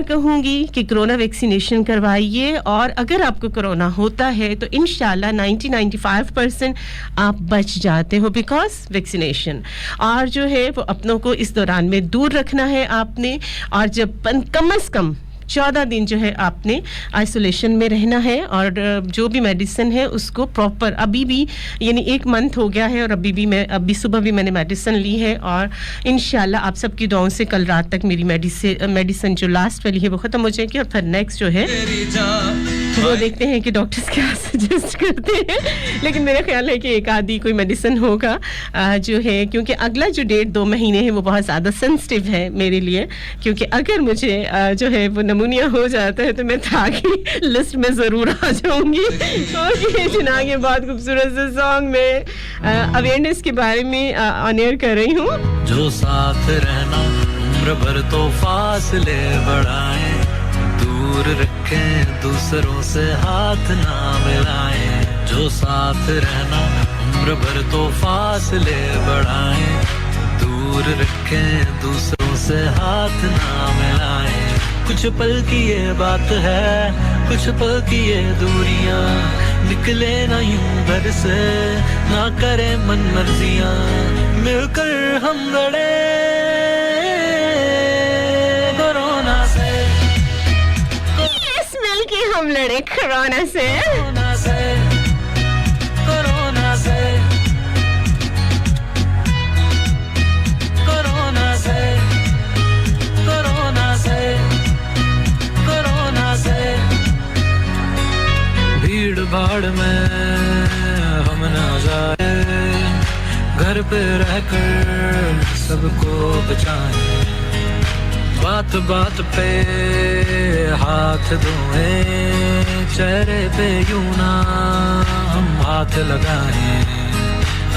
कहूँगी कि कोरोना वैक्सीनेशन करवाइए, और अगर आपको कोरोना होता है तो इंशाल्लाह 90-95% आप बच जाते हो बिकॉज वैक्सीनेशन. और जो है वो अपनों को इस दौरान में दूर रखना है आपने, और जब कम से कम 14 दिन जो है आपने आइसोलेशन में रहना है, और जो भी मेडिसिन है उसको प्रॉपर, अभी भी यानी 1 मंथ हो गया है और अभी सुबह भी मैंने मेडिसिन ली है, और इंशाल्लाह आप सबकी दुआओं से कल रात तक मेरी मेडिसिन जो लास्ट वाली है वो ख़त्म हो जाएगी, और फिर नेक्स्ट जो है वो देखते हैं कि डॉक्टर्स क्या सजेस्ट करते हैं. लेकिन मेरा ख्याल है कि एक आधी कोई मेडिसिन होगा जो है, क्योंकि अगला जो 1.5-2 महीने है वो बहुत ज़्यादा सेंसिटिव है मेरे लिए, क्योंकि अगर मुझे जो है वो नमूनिया हो जाता है तो मैं ताकि लिस्ट में ज़रूर आ जाऊंगी. ओके जिना, ये बहुत खूबसूरत से सॉन्ग में अवेयरनेस के बारे में ऑन एयर कर रही हूँ. जो साथ रहना उम्र भर तो फासले बढ़ाए, दूर रखें दूसरों से हाथ ना मिलाएं. जो साथ रहना उम्र भर तो फासले बढ़ाए, दूर रखें दूसरों से हाथ ना मिलाएं. कुछ पल की ये बात है, कुछ पल की ये दूरियां, निकले ना यूं घर से, ना करे मन मर्जियां, मिलकर हम लड़े कोरोना से. मिलके हम लड़े कोरोना से, कोरोना से, कोरोना से, कोरोना से, कोरोना से, कोरोना से. भीड़ भाड़ में हम ना जाए, घर पे रहकर सबको बचाएं. बात बात पे हाथ धोएं, चेहरे पे यूं ना हम हाथ लगाएं.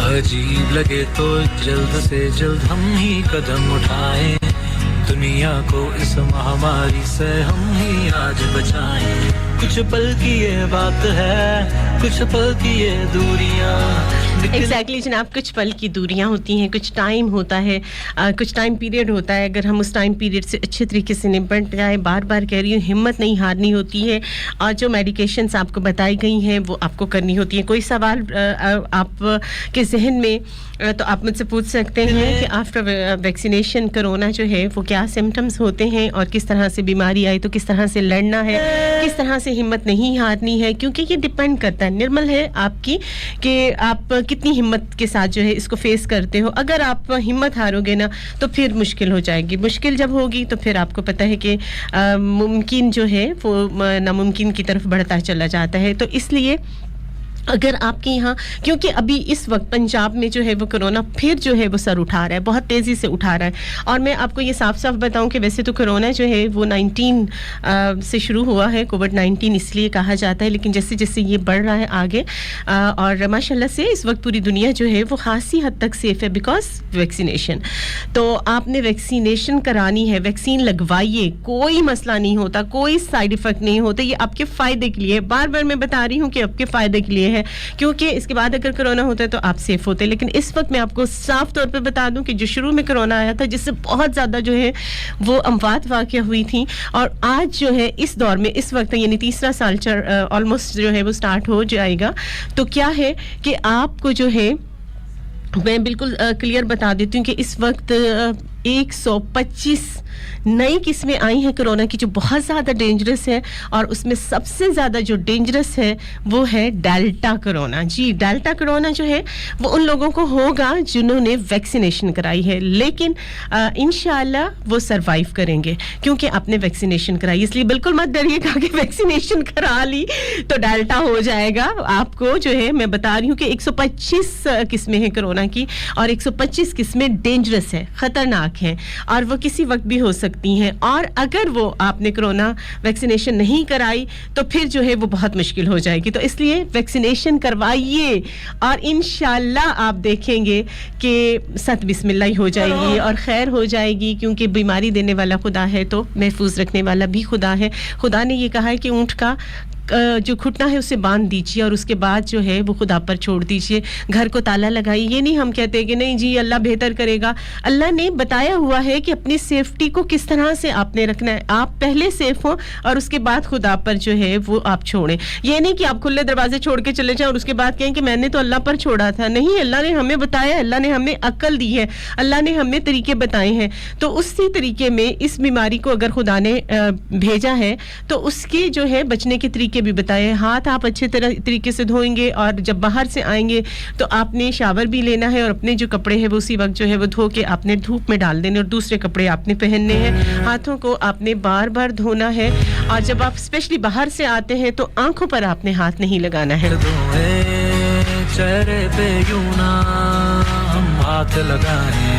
अजीब लगे तो जल्द से जल्द हम ही कदम उठाएं. दुनिया को इस महामारी से हम ही आज बचाएं. कुछ पल की ये बात है, कुछ पल की ये दूरियां. एग्जैक्टली जनाब, कुछ पल की दूरियां होती हैं, कुछ टाइम होता है, कुछ टाइम पीरियड होता है. अगर हम उस टाइम पीरियड से अच्छे तरीके से निपट जाए, बार बार कह रही हूँ, हिम्मत नहीं हारनी होती है, और जो मेडिकेशंस आपको बताई गई हैं वो आपको करनी होती हैं. कोई सवाल आप के जहन में तो आप मुझसे पूछ सकते हैं कि आफ्टर वैक्सीनेशन कोरोना जो है वो क्या सिम्टम्स होते हैं, और किस तरह से बीमारी आई तो किस तरह से लड़ना है, किस तरह से हिम्मत नहीं हारनी है. क्योंकि ये डिपेंड करता है, निर्मल है आपकी कि आप कितनी हिम्मत के साथ जो है इसको फेस करते हो. अगर आप हिम्मत हारोगे ना तो फिर मुश्किल हो जाएगी. मुश्किल जब होगी तो फिर आपको पता है कि मुमकिन जो है वो नामुमकिन की तरफ बढ़ता चला जाता है. तो इसलिए अगर आपके यहाँ, क्योंकि अभी इस वक्त पंजाब में जो है वो कोरोना फिर जो है वो सर उठा रहा है, बहुत तेज़ी से उठा रहा है. और मैं आपको ये साफ साफ बताऊं कि वैसे तो कोरोना जो है वो 19 से शुरू हुआ है, कोविड-19 इसलिए कहा जाता है, लेकिन जैसे जैसे ये बढ़ रहा है आगे, और माशाल्लाह से इस वक्त पूरी दुनिया जो है वो खासी हद तक सेफ है बिकॉज वैक्सीनेशन. तो आपने वैक्सीनेशन करानी है, वैक्सीन लगवाइए, कोई मसला नहीं होता, कोई साइड इफ़ेक्ट नहीं होता. ये आपके फ़ायदे के लिए, बार बार मैं बता रही हूँ कि आपके फ़ायदे के लिए है, क्योंकि इसके बाद अगर कोरोना होता है तो आप सेफ होते हैं. लेकिन इस वक्त मैं आपको साफ तौर पे बता दूं कि जो शुरू में कोरोना आया था, जिससे बहुत ज़्यादा जो है वो अमवात वाक़या हुई थी, और आज जो है इस दौर में, इस वक्त यानी तीसरा साल ऑलमोस्ट जो है वो स्टार्ट हो जाएगा, तो क्या है कि आपको जो है मैं बिल्कुल क्लियर बता देती हूँ कि इस वक्त 125 नई किस्में आई हैं कोरोना की जो बहुत ज़्यादा डेंजरस है, और उसमें सबसे ज़्यादा जो डेंजरस है वो है डेल्टा कोरोना. जी, डेल्टा कोरोना जो है वो उन लोगों को होगा जिन्होंने वैक्सीनेशन कराई है, लेकिन इंशाल्लाह वो सरवाइव करेंगे क्योंकि आपने वैक्सीनेशन कराई. इसलिए बिल्कुल मत डरिएगा कि वैक्सीनेशन करा ली तो डेल्टा हो जाएगा. आपको जो है मैं बता रही हूँ कि 125 किस्में हैं कोरोना की, और 125 किस्में डेंजरस है, ख़तरनाक हैं और वो किसी वक्त भी हो सकती हैं और अगर वो आपने कोरोना वैक्सीनेशन नहीं कराई तो फिर जो है वो बहुत मुश्किल हो जाएगी तो इसलिए वैक्सीनेशन करवाइए और इंशाल्लाह आप देखेंगे कि सत बिस्मिल्लाह हो जाएगी और खैर हो जाएगी क्योंकि बीमारी देने वाला खुदा है तो महफूज रखने वाला भी खुदा है खुदा ने ये कहा है कि ऊंट का जो घुटना है उसे बांध दीजिए और उसके बाद जो है वो खुदा पर छोड़ दीजिए घर को ताला लगाइए ये नहीं हम कहते कि नहीं जी अल्लाह बेहतर करेगा अल्लाह ने बताया हुआ है कि अपनी सेफ्टी को किस तरह से आपने रखना है आप पहले सेफ हो और उसके बाद खुदा पर जो है वो आप छोड़ें ये नहीं कि आप खुले दरवाजे छोड़ के चले जाएं और उसके बाद कहें कि मैंने तो अल्लाह पर छोड़ा था नहीं अल्लाह ने हमें बताया अल्लाह ने हमें अक्ल दी है अल्लाह ने हमें तरीके बताए हैं तो उसी तरीके में इस बीमारी को अगर खुदा ने भेजा है तो उसके जो है बचने के तरीके भी बताए हाथ आप अच्छे तरीके से धोएंगे और जब बाहर से आएंगे तो आपने शावर भी लेना है और अपने जो कपड़े हैं वो उसी वक्त जो है वो धो के आपने धूप में डाल देने और दूसरे कपड़े आपने पहनने हैं हाथों को आपने बार-बार धोना है और जब आप स्पेशली बाहर से आते हैं तो आंखों पर आपने हाथ नहीं लगाना है चेहरे पे यूं ना हम हाथ लगाएं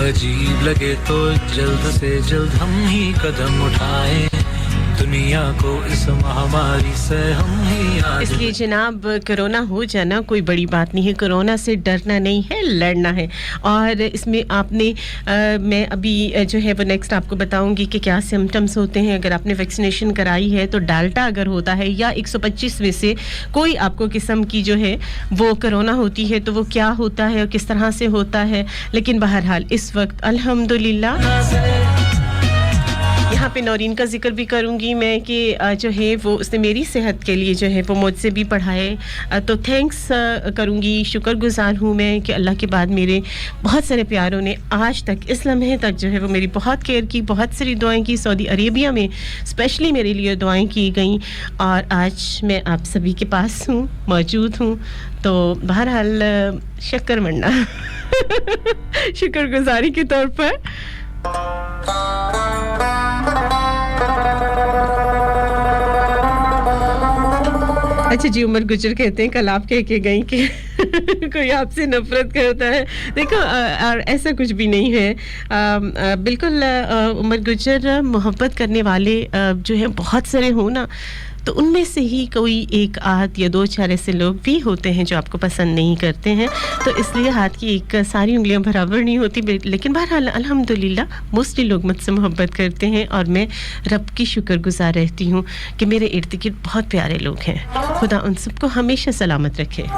अजीब लगे तो जल्द से जल्द हम ही कदम उठाएं दुनिया को इस महामारी से हम ही आज इसलिए जनाब कोरोना हो जाना कोई बड़ी बात नहीं है कोरोना से डरना नहीं है लड़ना है और इसमें आपने मैं अभी जो है वो नेक्स्ट आपको बताऊंगी कि क्या सिम्टम्स होते हैं अगर आपने वैक्सीनेशन कराई है तो डेल्टा अगर होता है या 125 में से कोई आपको किस्म की जो है वो कोरोना होती है तो वो क्या होता है और किस तरह से होता है लेकिन बहरहाल इस वक्त अल्हम्दुलिल्लाह यहाँ पे नौरीन का जिक्र भी करूँगी मैं कि जो है वो उसने मेरी सेहत के लिए जो है वो मुझसे भी पढ़ाए तो थैंक्स करूँगी शुक्रगुजार हूँ मैं कि अल्लाह के बाद मेरे बहुत सारे प्यारों ने आज तक इस लम्हे तक जो है वो मेरी बहुत केयर की बहुत सारी दुआएं की सऊदी अरेबिया में स्पेशली मेरे लिए दुआएं की गई और आज मैं आप सभी के पास हूँ मौजूद हूँ तो बहरहाल शक्कर मन्ना शुक्रगुजारी के तौर पर अच्छा जी उमर गुजर कहते हैं कल आप कह के गई कि कोई आपसे नफरत करता है देखो और ऐसा कुछ भी नहीं है बिल्कुल उमर गुजर मोहब्बत करने वाले जो है बहुत सारे हो ना तो उनमें से ही कोई एक आध या दो चार ऐसे लोग भी होते हैं जो आपको पसंद नहीं करते हैं तो इसलिए हाथ की एक सारी उंगलियां बराबर नहीं होती लेकिन बहरहाल अल्हम्दुलिल्लाह मोस्टली लोग मुझसे मोहब्बत करते हैं और मैं रब की शुक्रगुजार रहती हूँ कि मेरे इर्द-गिर्द बहुत प्यारे लोग हैं खुदा उन सबको हमेशा सलामत रखे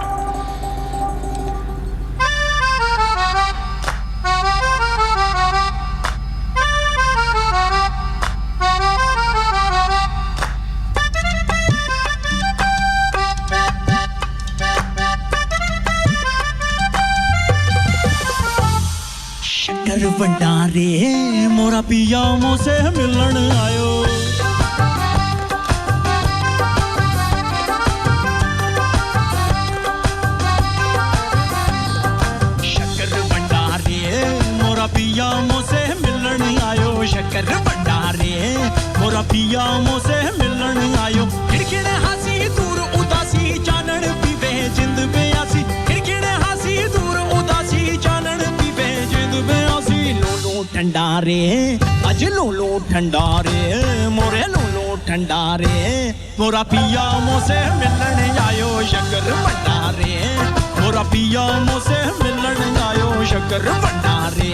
भंडारे मोरा पिया मोसे मिलन आयो शक्कर भंडारे मोरा पिया मोसे मिलन आयो शक्कर भंडारे मोरा पिया मोसे मिलन आयो खिड़खिड़ हासी दूर उदासी चानन पीवे जिंद बेआसी खिड़खिड़ हासी दूर उदासी चानन पीवे जिंद बेआसी ठंडा रे अज लोलो ठंडा रे मोरे लोलो ठंडा रे मोरा पिया मोसे मिलन आयो शक्कर भंडारे मोरा पिया मोसे मिलन आयो शक्कर भंडारे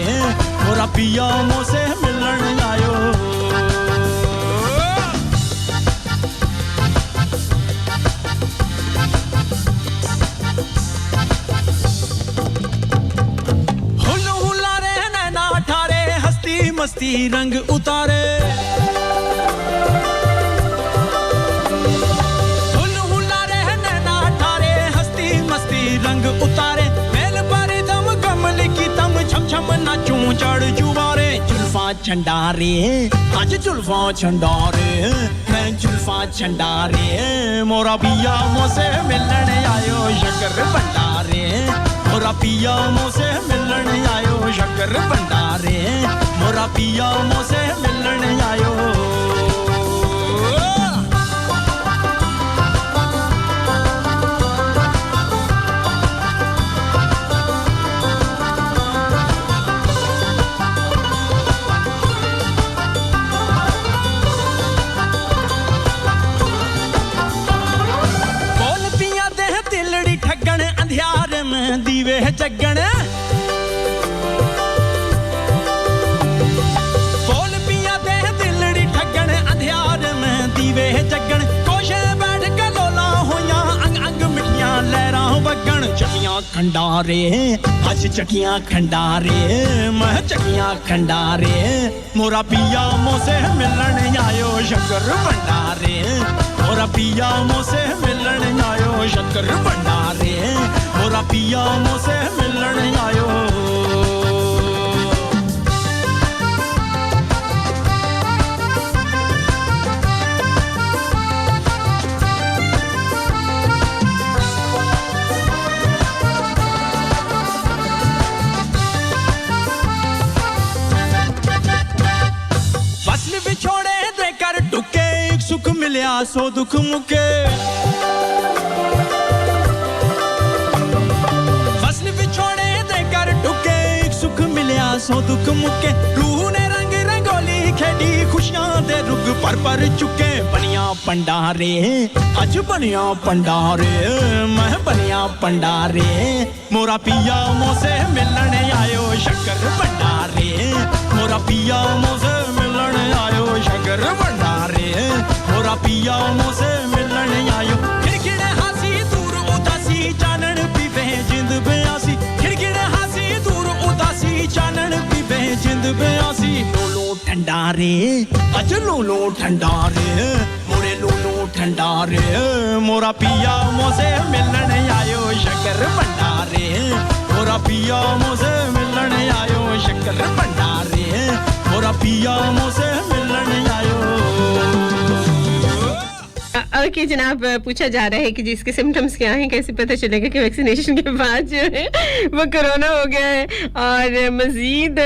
मोरा पिया मोसे मिलन आयो मस्ती रंग उतारे हुल हुलारे नैना ठारे हस्ती मस्ती रंग उतारे मेल पर दम कमल की तम छम छम नाचूं चढ़ जुबारे जुल्फा छंडारे आज जुल्फा छंडारे मैं जुल्फा छंडारे मोरा पिया मोसे मिलन आयो शक्कर भंडारे मोरा पिया मोसे मिलन आयो शक्कर भंडारे मोरा पिया मोसे मिलन आयो में दीवे जगण बोल पिया दे दिलड़ी ठगण अंधियार में दीवे जगण कोशे बैठ के लोला होया अंग अंग मिठियां लहरां वगण चकियां खंडारे आज चकियां खंडारे मैं चकियां खंडारे मोरा पिया मोसे मिलन आयो शक्कर भंडारे मोरा पिया मोसे मिलन आयो शक्कर भंडारे मोरा पिया मोसे मिलन आयो फसल बिछोड़े दे कर टुके एक सुख मिलिया सो दुख मुके फसल बिछोड़े दे कर टुके एक सुख मिलिया सो दुख मुके रूह ने रंग रंगोली खेडी खुशियां दे रुग पर चुके बनिया पंडारे आज बनिया पंडारे मैं बनिया पंडारे मोरा पिया मोसे मिलन आयो शक्कर भंडारे मोरा पिया मोसे मिलन आयो शक्कर भंडारे मोरा पिया मोसे मिलन आयो खिड़खिड़े हासी दूर उदासी चानन पीवे जिंद बयासी खिड़खिड़े हासी दूर उदासी चानन पीवे जिंद बयासी लोलो ठंडारे अज लोलो ठंडारे मोरे लोलो ठंडारे मोरा पिया मोसे मिलन आयो शक्कर भंडारे मोरा पिया मोसे मिलन आयो शक्कर भंडारे मोरा पिया मोसे मिलन आयो ओके जनाब पूछा जा रहा है कि जी इसके सिम्टम्स क्या हैं कैसे पता चलेगा कि वैक्सीनेशन के बाद जो है वो कोरोना हो गया है और मजीद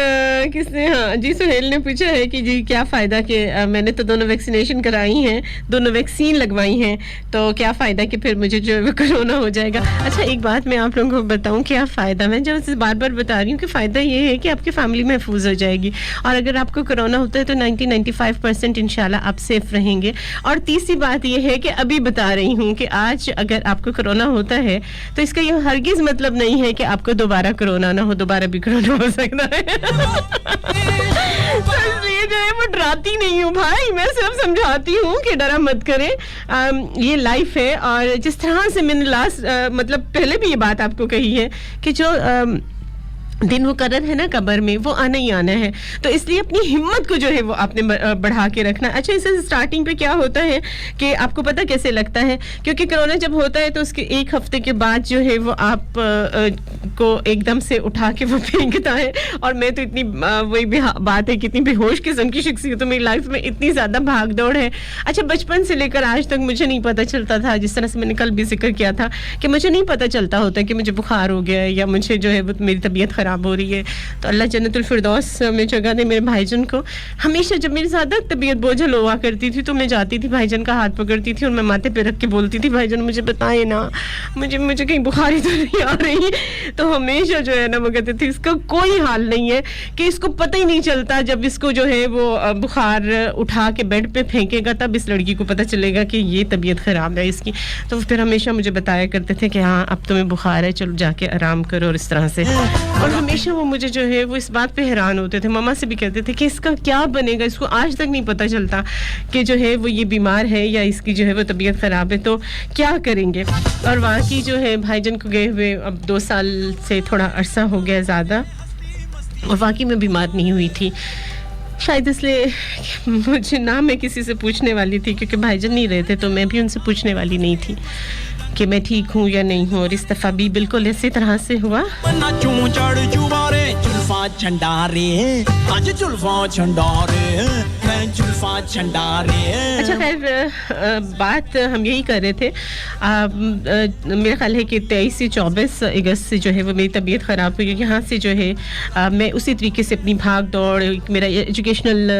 किसने हाँ जी सुहेल ने पूछा है कि जी क्या फ़ायदा कि मैंने तो दोनों वैक्सीनेशन कराई हैं दोनों वैक्सीन लगवाई हैं तो क्या फ़ायदा कि फिर मुझे जो है वो कोरोना हो जाएगा अच्छा एक बात मैं आप लोगों को बताऊं क्या फ़ायदा मैं जब इसे बार बार बता रही हूँ कि फ़ायदा ये है कि आपकी फैमिली महफूज हो जाएगी और अगर आपको कोरोना होता है तो 90-95% इंशाल्लाह आप सेफ रहेंगे और तीसरी बात ये है कि अभी बता रही हूँ कि आज अगर आपको कोरोना होता है तो इसका ये हरगिज़ मतलब नहीं है कि आपको दोबारा कोरोना ना हो दोबारा भी कोरोना हो सकता है तो इसलिए जो है वो डराती नहीं हूँ भाई मैं सिर्फ समझाती हूँ कि डरा मत करें ये लाइफ है और जिस तरह से मैंने लास्ट मतलब पहले भी ये बात आपको कही है कि जो दिन मुकर्रर है ना कब्र में वो आना ही आना है तो इसलिए अपनी हिम्मत को जो है वो आपने बढ़ा के रखना अच्छा इसे स्टार्टिंग पे क्या होता है कि आपको पता कैसे लगता है क्योंकि कोरोना जब होता है तो उसके एक हफ्ते के बाद जो है वो आप को एकदम से उठा के वो फेंकता है और मैं तो इतनी वही भी बात है कि इतनी बेहोश किस्म की शख्सियत तो मेरी लाइफ में इतनी ज़्यादा भाग दौड़ है अच्छा बचपन से लेकर आज तक मुझे नहीं पता चलता था जिस तरह से मैंने कल भी जिक्र किया था कि मुझे नहीं पता चलता होता कि मुझे बुखार हो गया है या मुझे जो है वो मेरी तबीयत ख़राब हो रही है तो अल्लाह जन्नतुल फिरदौस में जगह दे मेरे भाईजान को हमेशा जब मेरी ज़्यादा तबीयत बोझल हुआ करती थी तो मैं जाती थी भाईजान का हाथ पकड़ती थी और मैं माथे पे रख के बोलती थी भाईजान मुझे बताए ना मुझे कहीं बुखारी तो नहीं आ रही तो हमेशा जो है ना वो कहते थे इसका कोई हाल नहीं है कि इसको पता ही नहीं चलता जब इसको जो है वो बुखार उठा के बेड पे फेंकेगा तब इस लड़की को पता चलेगा कि ये तबीयत ख़राब है इसकी तो फिर हमेशा मुझे बताया करते थे कि हाँ अब तुम्हें बुखार है चलो जाके आराम करो और इस तरह से और हमेशा वो मुझे जो है वो इस बात पे हैरान होते थे मम्मा से भी कहते थे कि इसका क्या बनेगा इसको आज तक नहीं पता चलता कि जो है वो ये बीमार है या इसकी जो है वो तबीयत ख़राब है तो क्या करेंगे और वहाँ की जो है भाईजान को गए हुए अब 2 साल से थोड़ा अरसा हो गया ज़्यादा और वाकई में बीमार नहीं हुई थी शायद इसलिए मुझे ना मैं किसी से पूछने वाली थी क्योंकि भाईजान नहीं रहे थे तो मैं भी उनसे पूछने वाली नहीं थी कि मैं ठीक हूँ या नहीं हूँ और इस दफ़ा भी बिल्कुल इसी तरह से हुआ नाचूं चढ़ जुबारे जुल्फा झंडारे आज जुल्फा झंडारे मैं जुल्फा झंडारे अच्छा खैर बात हम यही कर रहे थे मेरा ख्याल है कि 23 से 24 अगस्त से जो है वो मेरी तबीयत ख़राब हुई यहाँ से जो है मैं उसी तरीके से अपनी भाग दौड़ मेरा एजुकेशनल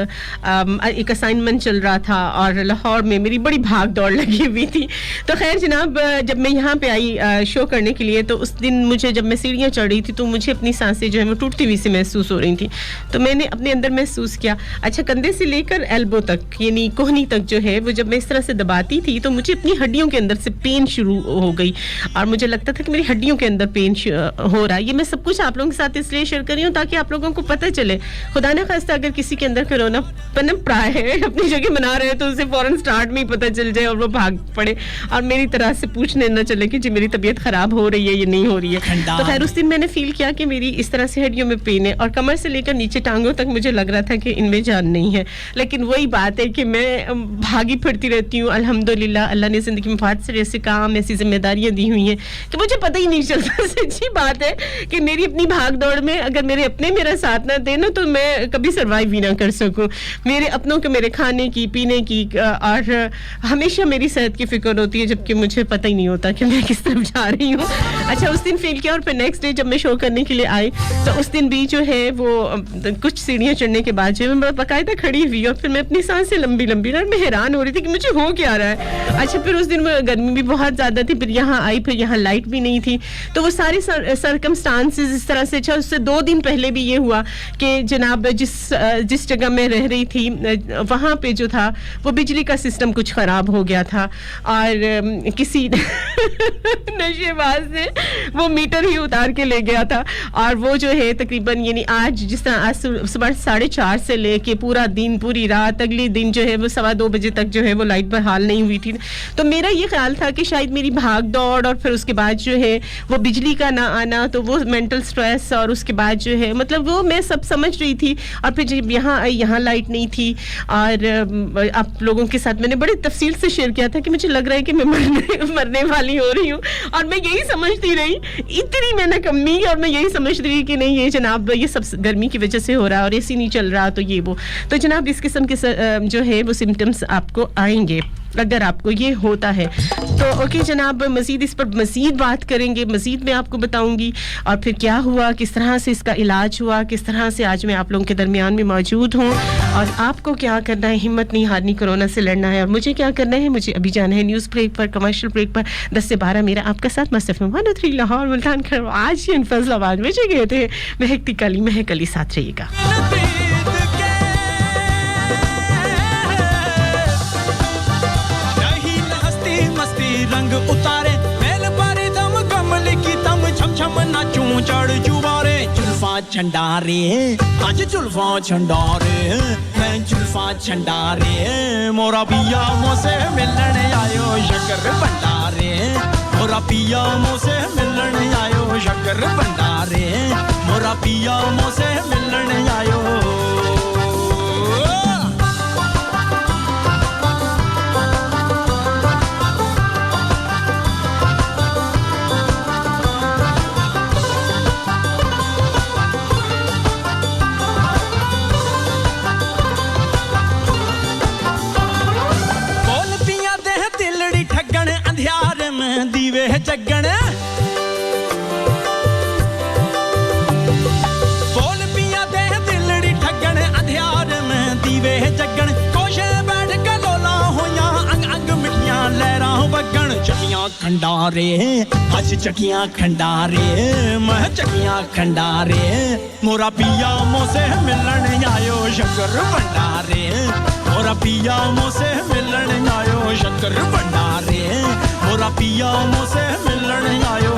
एक असाइनमेंट चल रहा था और लाहौर में मेरी बड़ी भाग दौड़ लगी हुई थी तो खैर जनाब जब मैं यहाँ पे आई शो करने के लिए, तो उस दिन मुझे जब मैं सीढ़ियाँ चढ़ रही थी तो मुझे अपनी सांसें जो है वो टूटती हुई सी महसूस हो रही थी। तो मैंने अपने अंदर महसूस किया, अच्छा कंधे से लेकर एल्बो तक यानी कोहनी तक जो है वो जब मैं इस तरह से दबाती थी तो मुझे अपनी हड्डियों के अंदर से पेन शुरू हो गई और मुझे लगता था कि मेरी हड्डियों के अंदर पेन हो रहा है। ये मैं सब कुछ आप लोगों के साथ इसलिए शेयर कर रही हूँ ताकि आप लोगों को पता चले, खुदा ना खास्ता अगर किसी के अंदर कोरोना पनप रहा है, अपनी जगह बना रहे हैं, तो उसे फौरन स्टार्ट में ही पता चल जाए और वो भाग पड़े और मेरी तरह से पूछने न चले कि जी मेरी तबीयत खराब हो रही है या नहीं हो रही है। तो खैर उस दिन मैंने फील किया कि मेरी इस तरह से हड्डियों में पेन है और कमर से लेकर नीचे टांगों तक मुझे लग रहा था कि इनमें जान नहीं है। लेकिन वही बात है कि मैं भागी फिरती रहती हूँ, अल्हम्दुलिल्लाह अल्लाह ने ज़िंदगी में बहुत सारे ऐसे काम, ऐसी जिम्मेदारियाँ दी हुई हैं कि मुझे पता ही नहीं चलता। सच्ची बात है कि मेरी अपनी भाग दौड़ में अगर मेरे अपने मेरा साथ ना देना तो मैं कभी सर्वाइव ही ना कर सकूं। मेरे अपनों के मेरे खाने की, पीने की और हमेशा मेरी सेहत की फिक्र होती है, जबकि मुझे पता ही नहीं होता कि मैं किस तरफ जा रही हूँ। अच्छा उस दिन फील किया और फिर नेक्स्ट डे जब मैं शो करने के लिए आई तो उस दिन भी जो है वो कुछ सीढ़ियाँ चढ़ने के बाद जो मैं बाकायदा खड़ी हुई और फिर मैं अपनी सांसें लंबी लंबी और मैं हैरान हो रही थी कि मुझे हो क्या रहा है। अच्छा फिर उस दिन गर्मी भी बहुत ज़्यादा थी, फिर यहाँ आई, फिर यहाँ लाइट भी नहीं थी, तो वो सारे सर्कमस्टांसेस इस तरह से। अच्छा उससे 2 दिन पहले भी ये हुआ कि जनाब जिस जगह मैं रह रही थी वहाँ पे जो था वो बिजली का सिस्टम कुछ ख़राब हो गया था और किसी नशेबाज ने वो मीटर ही उतार के ले गया था और वो जो है तकरीबन यानी आज जिस तरह आज सुबह 4:30 से लेके पूरा दिन पूरी रात अगले दिन जो है वो 2:15 बजे तक जो है वो लाइट बहाल नहीं हुई थी। तो मेरा ये ख्याल था कि शायद मेरी भाग दौड़ और फिर उसके बाद जो है वो बिजली का ना आना, तो वो मेंटल स्ट्रेस और उसके बाद जो है मतलब वो मैं सब समझ रही थी। और फिर जब यहाँ आई यहाँ लाइट नहीं थी और आप लोगों के साथ मैंने बड़ी तफसील से शेयर किया था कि मुझे लग रहा है कि मैं मरने वाली हो रही हूँ और मैं यही समझती रही, इतनी मैंने कमी और मैं यही समझ रही कि नहीं ये जनाब ये सब गर्मी की वजह से हो रहा है और एसी नहीं चल रहा तो ये वो। तो जनाब इस किस्म के जो है वो सिम्टम्स आपको आएंगे अगर आपको ये होता है। तो ओके जनाब मज़ीद इस पर मज़ीद बात करेंगे, मज़ीद मैं आपको बताऊंगी और फिर क्या हुआ, किस तरह से इसका इलाज हुआ, किस तरह से आज मैं आप लोगों के दरमियान में मौजूद हूँ और आपको क्या करना है, हिम्मत नहीं हारनी, कोरोना से लड़ना है। और मुझे क्या करना है, मुझे अभी जाना है न्यूज़ ब्रेक पर, कमर्शियल ब्रेक पर। 10 से 12 मेरा आपका साथ मस्त एफएम 103 लाहौर मुल्तान आज फैसलाबाद में गए थे। महकती कली महकली साथ रहिएगा। रंग उतारे मेल बारी दम कमल की तम छम छम नाचूं चढ़ जुबारे जुल्फा छंडारे आज जुल्फा छंडारे मैं जुल्फा छंडारे मोरा पिया मुझसे मिलने आयो शक्कर भंडारे मोरा पिया मुझसे मिलने आयो शक्कर भंडारे मोरा पिया मुझसे मिलने आयो। अंधियार में दीवे जगण बोल पिया दे दिलड़ी ठगण अंधियार में दीवे जगण कोशे बैठ के लोला होया अंग अंग मिठियां लहरां बगण चकियां खंडारे आज चकियां खंडारे मैं चकियां खंडारे मोरा पिया मुझसे मिलने आयो शक्कर भंडारे मोरा पिया मुझसे मिलने आयो शक्कर भंडारे मोरा पिया मुझसे मिलने आयो।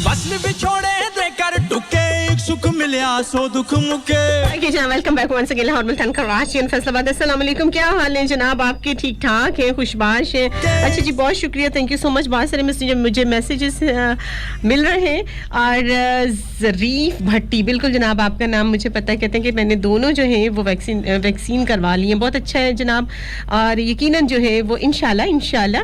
फसल बिछोड़े देकर टुके सुख मिलिया सो दुख मुके। Welcome back once again Lahore Multan Karachi and Faisalabad. अस्सलाम वालेकुम, क्या हाल है जनाब आपके? ठीक ठाक है, खुशबाश है? अच्छा जी बहुत शुक्रिया, थैंक यू सो मच। बहुत सारे मुझे मैसेजेस मिल रहे हैं और ज़रीफ भट्टी बिल्कुल जनाब आपका नाम मुझे पता है, कहते हैं कि मैंने दोनों जो हैं वो वैक्सीन करवा ली हैं। बहुत अच्छा है जनाब और यकीनन जो है वो इंशाल्लाह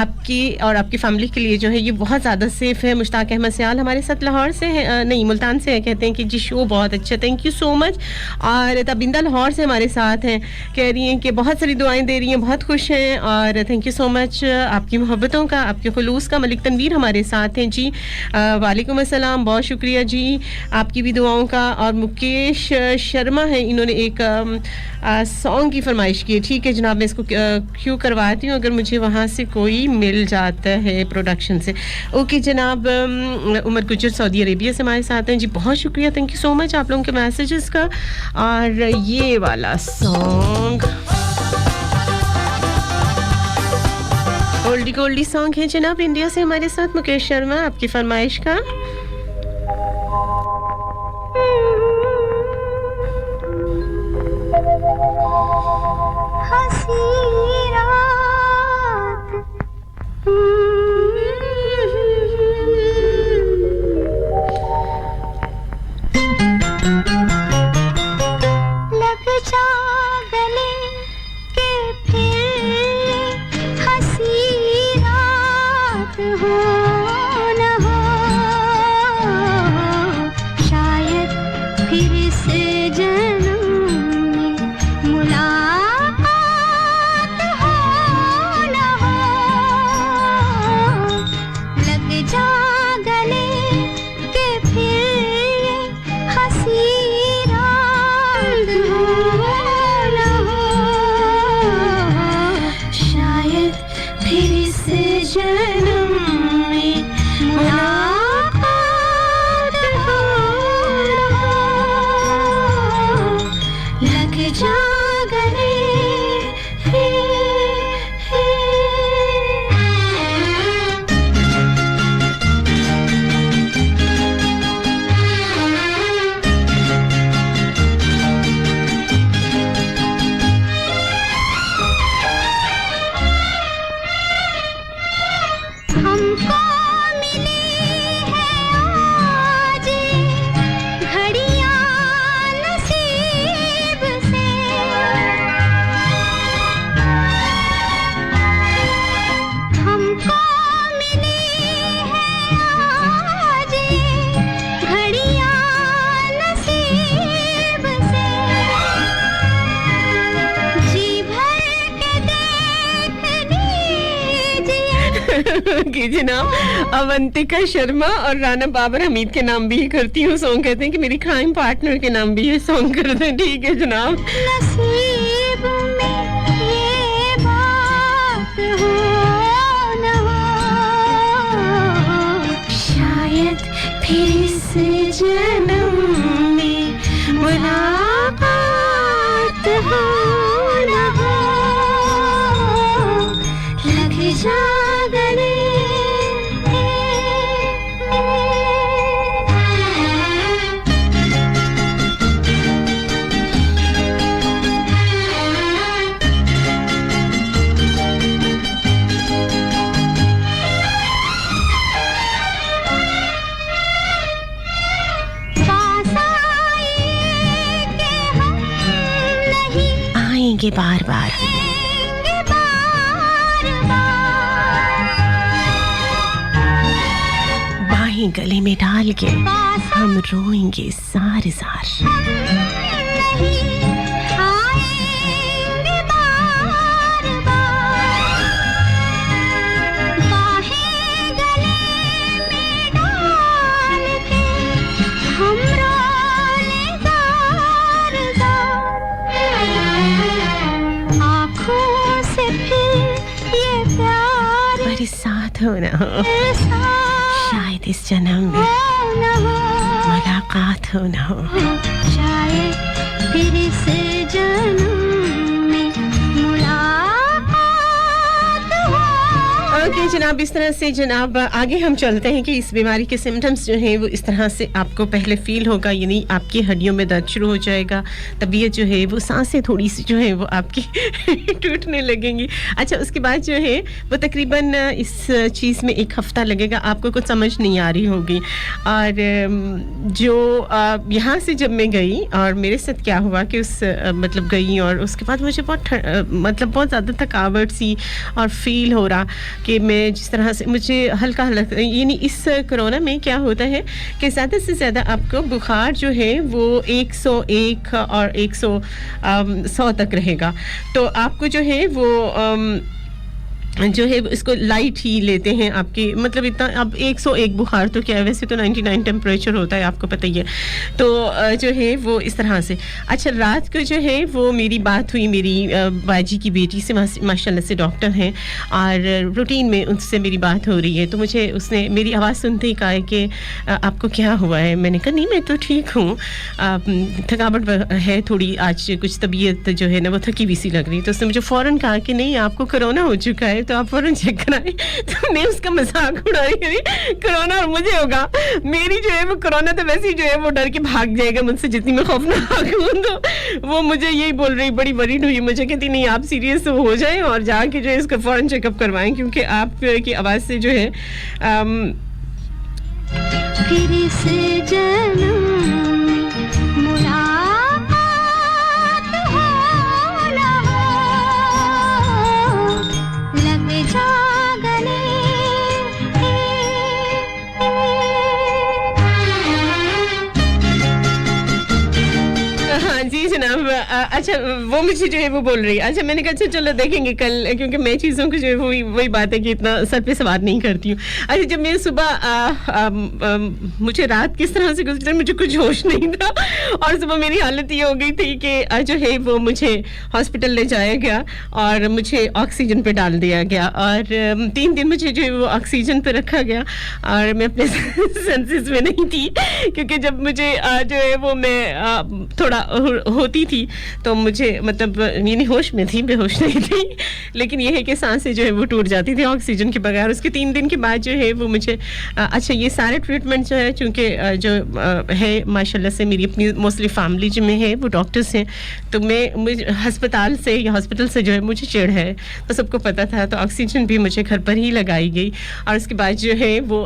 आपकी और आपकी फैमिली के लिए जो है ये बहुत ज़्यादा सेफ है। मुश्ताक अहमद सयाल हमारे साथ लाहौर से है, नहीं मुल्तान से है, कहते हैं कि जी शो बहुत अच्छा, थैंक यू सो मच। और तबिंदा लाहौर से हमारे साथ हैं, कह रही हैं कि बहुत सारी दुआएं दे रही हैं, बहुत खुश हैं और थैंक यू सो मच आपकी मोहब्बतों का, आपके खुलूस का। मलिक तनवीर हमारे साथ हैं जी, वालेकुम अस्सलाम, बहुत शुक्रिया जी आपकी भी दुआओं का। और मुकेश शर्मा है, इन्होंने एक सॉन्ग की फरमाइश की है। ठीक है जनाब, मैं इसको क्यों करवाती हूँ अगर मुझे वहाँ से कोई मिल जाता है प्रोडक्शन से। ओके जनाब, उमर गुजर सऊदी अरेबिया से हमारे साथ हैं जी, बहुत शुक्रिया, थैंक यू सो मच आप लोगों के मैसेजेस का। और ये वाला सॉन्ग ओल्डी गोल्डी सॉन्ग है जनाब, इंडिया से हमारे साथ मुकेश शर्मा, आपकी फरमाइश का। लग जा गले के फिर हंसी रात हो न हो, शायद फिर से जन्म में मुलाकात हो न हो। लग जा गले के फिर हंसी रात हो न हो, शायद फिर से जन्म में मुलाकात हो न हो। लग जा गले हमको मिली है आज घड़ियां नसीब से, हमको मिली है आज घड़ियां नसीब से। जी भर के देख लीजिए कि जनाब अवंतिका शर्मा और राना बाबर हमीद के नाम भी करती हूँ। सॉन्ग कहते हैं कि मेरी क्राइम पार्टनर के नाम भी ये सॉन्ग कर दें। ठीक है जनाब, नसीब में ये बात हो न हो, शायद फिर से जन्म में मुलाकात हो न हो। लग जा गले पास आए कि हम नहीं आएंगे बार बार, आएंगे बार बार, बाहें गले में डाल के हम रोएंगे जार जार। नहीं आएंगे बार बार, बाहें गले में डाल के हम रोने जार जार। आँखों से फिर ये प्यार बरसात हो ना हो, बरसात शायद इस जन्म में हो न हो, मुलाकात हो ना हो। शायद फिर से जन्म में मुलाकात हो। ओके जनाब, इस तरह से जनाब आगे हम चलते हैं कि इस बीमारी के सिम्टम्स जो हैं वो इस तरह से आपको पहले फील होगा, यानी आपकी हड्डियों में दर्द शुरू हो जाएगा, तबीयत जो है वो सांसें थोड़ी सी जो है वो आपकी टूटने लगेंगी। अच्छा, उसके बाद जो है वो तकरीबन इस चीज़ में 1 हफ्ता लगेगा, आपको कुछ समझ नहीं आ रही होगी। और जो यहाँ से जब मैं गई और मेरे साथ क्या हुआ कि उस मतलब गई और उसके बाद मुझे बहुत मतलब बहुत ज़्यादा थकावट सी और फील हो रहा कि मैं जिस तरह से मुझे हल्का यानी इस कोरोना में क्या होता है कि ज़्यादा से ज़्यादा आपको बुखार जो है वो 101 और 100 तक रहेगा, तो आपको जो है वो जो है इसको लाइट ही लेते हैं आपकी, मतलब इतना अब 101 बुखार तो क्या है, वैसे तो 99 टेम्परेचर होता है, आपको पता ही है। तो जो है वो इस तरह से। अच्छा, रात को जो है वो मेरी बात हुई मेरी बाजी की बेटी से, माशाल्लाह से डॉक्टर हैं और रूटीन में उनसे मेरी बात हो रही है, तो मुझे उसने मेरी आवाज़ सुनते ही कहा कि आपको क्या हुआ है? मैंने कहा नहीं मैं तो ठीक हूँ, थकावट है थोड़ी, आज कुछ तबीयत जो है ना वो थकी हुई सी लग रही। तो उसने मुझे फ़ौरन कहा कि नहीं आपको कोरोना हो चुका है, तो आप फ़ौरन चेक कराएं। तो मैं उसका मजाक उड़ा रही थी, कोरोना और मुझे होगा, मेरी जो है वो कोरोना तो वैसे ही जो है वो डर के भाग जाएगा मुझसे, जितनी मैं खौफनाक हूँ। तो वो मुझे यही बोल रही, बड़ी वरीड हुई, मुझे कहती नहीं आप सीरियस हो जाएं और जाके जो है इसका फ़ौरन चेकअप करवाएं, क्योंकि आपकी आवाज़ से जो है फिर से जन्म मुलाकात हो ना हो, लग जा गले। हाँ जी जनाब। अच्छा वो मुझे जो है वो बोल रही है। अच्छा मैंने कहा अच्छा चलो देखेंगे कल, क्योंकि मैं चीज़ों को जो है वही बात है कि इतना सर पे सवार नहीं करती हूँ। अच्छा जब मैं सुबह मुझे रात किस तरह से गुजरी, मुझे कुछ होश नहीं था और सुबह मेरी हालत ये हो गई थी कि जो है वो मुझे हॉस्पिटल ले जाया गया और मुझे ऑक्सीजन पे डाल दिया गया और 3 दिन मुझे जो है वो ऑक्सीजन पे रखा गया और मैं अपने सेंसेस में नहीं थी, क्योंकि जब मुझे जो है वो मैं थोड़ा होती थी तो मुझे मतलब यानी होश में थी, बेहोश नहीं थी, लेकिन ये है कि सांसें जो है वो टूट जाती थी ऑक्सीजन के बगैर। उसके 3 दिन के बाद जो है वो मुझे अच्छा ये सारे ट्रीटमेंट जो है, चूँकि जो है माशाल्लाह से मेरी अपनी मोस्टली फैमिली जो में है वो डॉक्टर्स हैं, तो मुझे हस्पताल से या हॉस्पिटल से जो है मुझे चिढ़ है, तो सबको पता था, तो ऑक्सीजन भी मुझे घर पर ही लगाई गई और उसके बाद जो है वो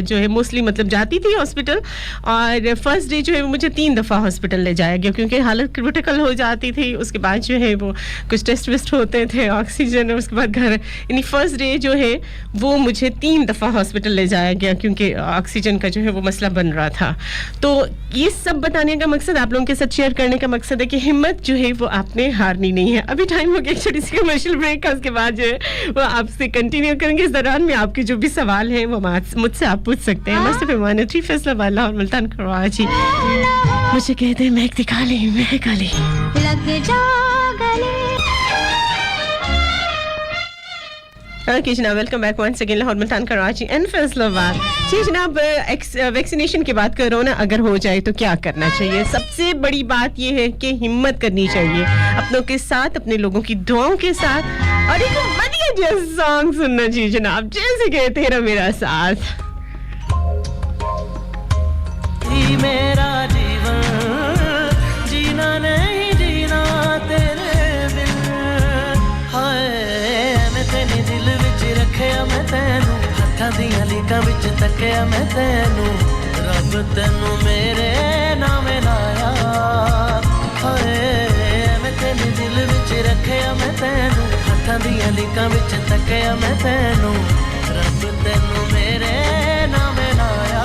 जो है मोस्टली मतलब जाती थी हॉस्पिटल और फर्स्ट डे जो है मुझे 3 दफ़ा हॉस्पिटल ले जाया गया क्योंकि हालत क्रिटिकल हो जाती थी। उसके बाद जो है वो कुछ टेस्ट वेस्ट होते थे ऑक्सीजन, और उसके बाद घर, यानी फर्स्ट डे जो है वो मुझे 3 दफ़ा हॉस्पिटल ले जाया गया क्योंकि ऑक्सीजन का जो है वो मसला बन रहा था। तो ये सब बताने का मकसद, आप लोगों के साथ शेयर करने का मकसद है कि हिम्मत जो है वो आपने हारनी नहीं है। अभी टाइम हो गया एक छोटी सी कमर्शियल ब्रेक का, उसके बाद जो है वो आपसे कंटिन्यू करेंगे। इस दौरान में आपके जो भी सवाल हैं वो मुझसे आप पूछ सकते हैं। मस्त पैमाने 3 फैसला वाला और मुल्तान कराची मुझे कहते हैं महक काली महक काली लग जा गले। ओके जनाब, welcome back once again Lahore Multan Karachi and Faisalabad. जी जनाब, वैक्सीनेशन की बात करो ना, अगर हो जाए तो क्या करना चाहिए? सबसे बड़ी बात ये है कि हिम्मत करनी चाहिए अपनों के साथ, अपने लोगों की दुआओं के साथ, और एक बढ़िया जैसा सॉन्ग सुनना चाहिए जनाब, जैसे कि तेरा मेरा साथ। मेरा जीवन जीना नहीं जीना तेरे बिन, हाय मैं तेरे दिल विच रखिया मैं तैनू, हत्थां दियां लीकां विच तकिया मैं तैनू, रब तैनू मेरे नाम लाया, हाय मैं तेरे दिल विच रखिया मैं तैनू, हत्थां दियां लीकां विच तकिया मैं तैनू, रब तैनू मेरे नाम लाया।